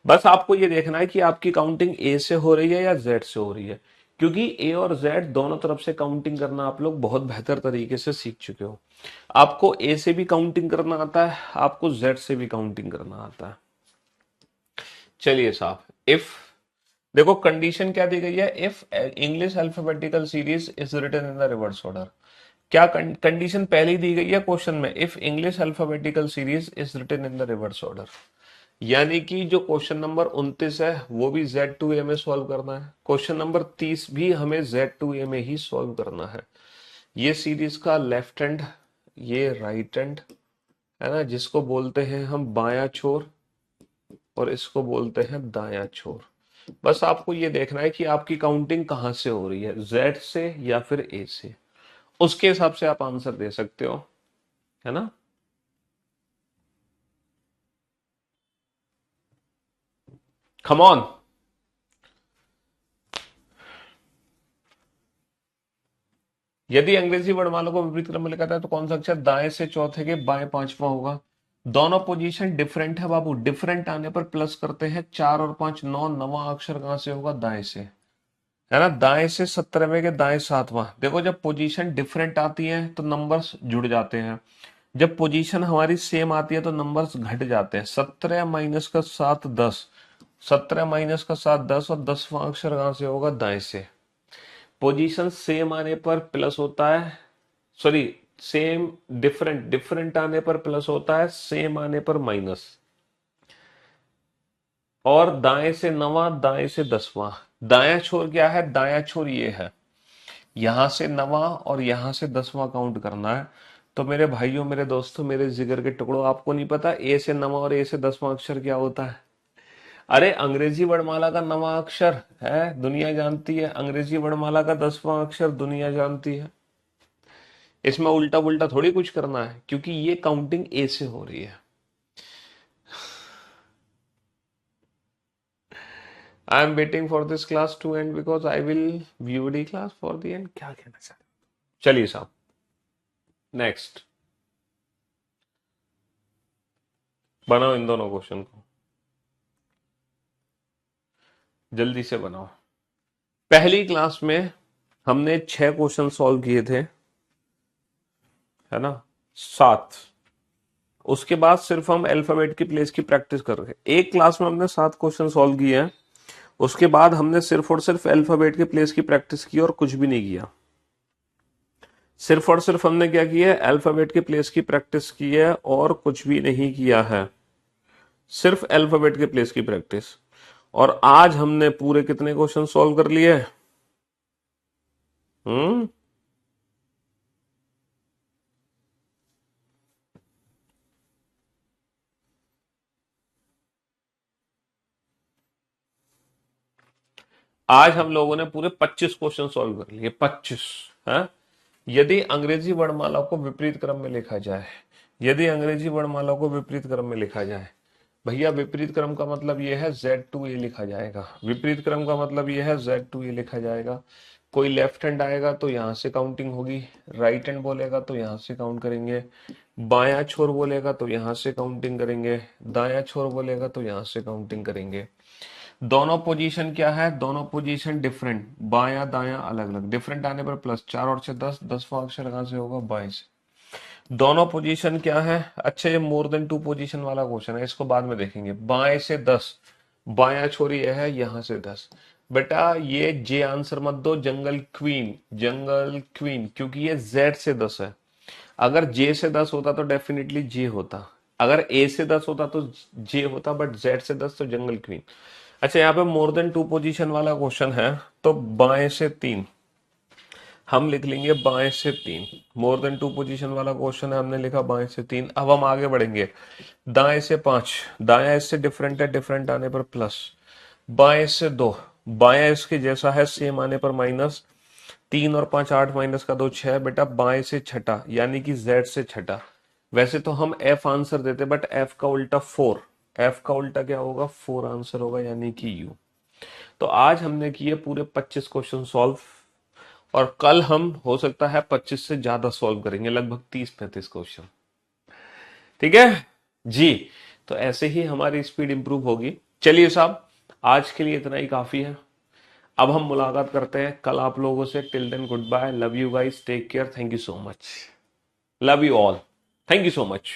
बस आपको ये देखना है कि आपकी काउंटिंग ए से हो रही है या जेड से हो रही है, क्योंकि ए और जेड दोनों तरफ से काउंटिंग करना आप लोग बहुत बेहतर तरीके से सीख चुके हो। आपको ए से भी काउंटिंग करना आता है, आपको जेड से भी काउंटिंग करना आता है। चलिए साहब, इफ देखो कंडीशन क्या दी गई है, if English alphabetical series is written in the reverse order. क्या कंडीशन पहले ही दी गई है क्वेश्चन में, if English alphabetical series is written in the reverse order, यानी कि जो क्वेश्चन नंबर 29 है वो भी Z2A में सॉल्व करना है, क्वेश्चन नंबर 30 भी हमें Z2A में ही सॉल्व करना है। ये सीरीज का लेफ्ट हैंड, ये राइट हैंड, है ना, जिसको बोलते हैं हम बायां छोर, और इसको बोलते हैं दायां छोर। बस आपको ये देखना है कि आपकी काउंटिंग कहां से हो रही है, Z से या फिर A से, उसके हिसाब से आप आंसर दे सकते हो, है ना। Come on. यदि अंग्रेजी वर्णमाला को विपरीत क्रम में लिखा था तो कौन सा अक्षर दाएं से चौथे के बाएं पांचवा होगा? दोनों पोजीशन डिफरेंट है बाबू, डिफरेंट आने पर प्लस करते हैं, 4 और 5 9, नवा अक्षर कहां से होगा? दाएं से, है ना। दाएं से 17वें के दाएं सातवां। देखो जब पोजीशन डिफरेंट आती है तो नंबर्स जुड़ जाते हैं, जब पोजीशन हमारी सेम आती है तो नंबर्स घट जाते हैं। 17 माइनस का 7 10, 17 माइनस का 7 10, और 10वां अक्षर कहां से होगा? दाएं से। पोजीशन सेम आने पर प्लस होता है, सॉरी सेम डिफरेंट, डिफरेंट आने पर प्लस होता है, सेम आने पर माइनस। और दाएं से नवा, दाएं से 10वां। दाया छोर क्या है? दाया छोर ये है, यहां से नवा और यहां से 10वां काउंट करना है। तो मेरे भाइयों, मेरे दोस्तों, मेरे जिगर के टुकड़ों, आपको नहीं पता ए से नवा और ए से 10वां अक्षर क्या होता है? अरे अंग्रेजी वर्णमाला का नवा अक्षर है, दुनिया जानती है। अंग्रेजी वर्णमाला का 10वां अक्षर दुनिया जानती है। इसमें उल्टा पुल्टा थोड़ी कुछ करना है, क्योंकि ये काउंटिंग ए से हो रही है। I am waiting for this class to end because I will VOD class for the end. क्या कहना चाहते? चलिए साहब, नेक्स्ट बनाओ इन दोनों क्वेश्चन को, जल्दी से बनाओ। पहली क्लास में हमने 6 क्वेश्चन सॉल्व किए थे, है ना, 7। उसके बाद सिर्फ हम अल्फाबेट की प्लेस की प्रैक्टिस कर रहे हैं। एक क्लास में हमने 7 क्वेश्चन सॉल्व किए हैं, उसके बाद हमने सिर्फ और सिर्फ अल्फाबेट के प्लेस की प्रैक्टिस की और कुछ भी नहीं किया। सिर्फ और सिर्फ हमने क्या किया है? अल्फाबेट के प्लेस की प्रैक्टिस की है और कुछ भी नहीं किया है, सिर्फ अल्फाबेट के प्लेस की प्रैक्टिस। और आज हमने पूरे कितने क्वेश्चन सॉल्व कर लिए? हम्म आज हम लोगों ने पूरे 25 क्वेश्चन सॉल्व कर लिए, 25 है। यदि अंग्रेजी वर्णमाला को विपरीत क्रम में लिखा जाए, यदि अंग्रेजी वर्णमाला को विपरीत क्रम में लिखा जाए, भैया विपरीत क्रम का मतलब यह है Z2A लिखा जाएगा। विपरीत क्रम का मतलब यह है Z2A लिखा जाएगा। कोई लेफ्ट हैंड आएगा तो यहां से काउंटिंग होगी, राइट हैंड बोलेगा तो यहां से काउंट करेंगे, बायां छोर बोलेगा तो यहां से काउंटिंग करेंगे, दायां छोर बोलेगा तो यहां से काउंटिंग करेंगे। दोनों पोजीशन क्या है? दोनों पोजीशन डिफरेंट, बायां दायां अलग अलग। डिफरेंट आने पर प्लस, 4 और 6 10, 10वां अक्षर कहां से होगा? बाएं से। दोनों पोजीशन क्या है? अच्छा ये मोर देन 2 पोजीशन वाला क्वेश्चन है, इसको बाद में देखेंगे। बाएं से 10, बायां छोर ये है, यहां से 10। बेटा ये जे आंसर मत दो, जंगल क्वीन, जंगल क्वीन, क्योंकि ये जेड से 10 है। अगर जे से 10 होता तो डेफिनेटली जे होता, अगर ए से 10 होता तो जे होता, बट जेड से 10 तो जंगल क्वीन। अच्छा यहाँ पे मोर देन 2 पोजीशन वाला क्वेश्चन है, तो बाएं से 3 हम लिख लेंगे, बाएं से 3। मोर देन 2 पोजीशन वाला क्वेश्चन है, हमने लिखा बाएं से 3। अब हम आगे बढ़ेंगे, दाएं से 5, दायां इससे डिफरेंट है, डिफरेंट आने पर प्लस। बाएं से 2, बायां इसके जैसा है, सेम आने पर माइनस। 3 और 5 8, माइनस का 2 6। बेटा बाएं से छठा, यानी कि जेड से छठा। वैसे तो हम एफ आंसर देते, बट एफ का उल्टा 4, एफ का उल्टा क्या होगा? 4 आंसर होगा, यानी कि यू। तो आज हमने किए पूरे 25 क्वेश्चन सॉल्व, और कल हम हो सकता है 25 से ज्यादा सॉल्व करेंगे, लगभग 30-35 क्वेश्चन। ठीक है जी। तो ऐसे ही हमारी स्पीड इंप्रूव होगी। चलिए साहब, आज के लिए इतना ही काफी है। अब हम मुलाकात करते हैं कल आप लोगों से। Till then good bye, love you guys, take care, thank you so much, love you all, thank you so much.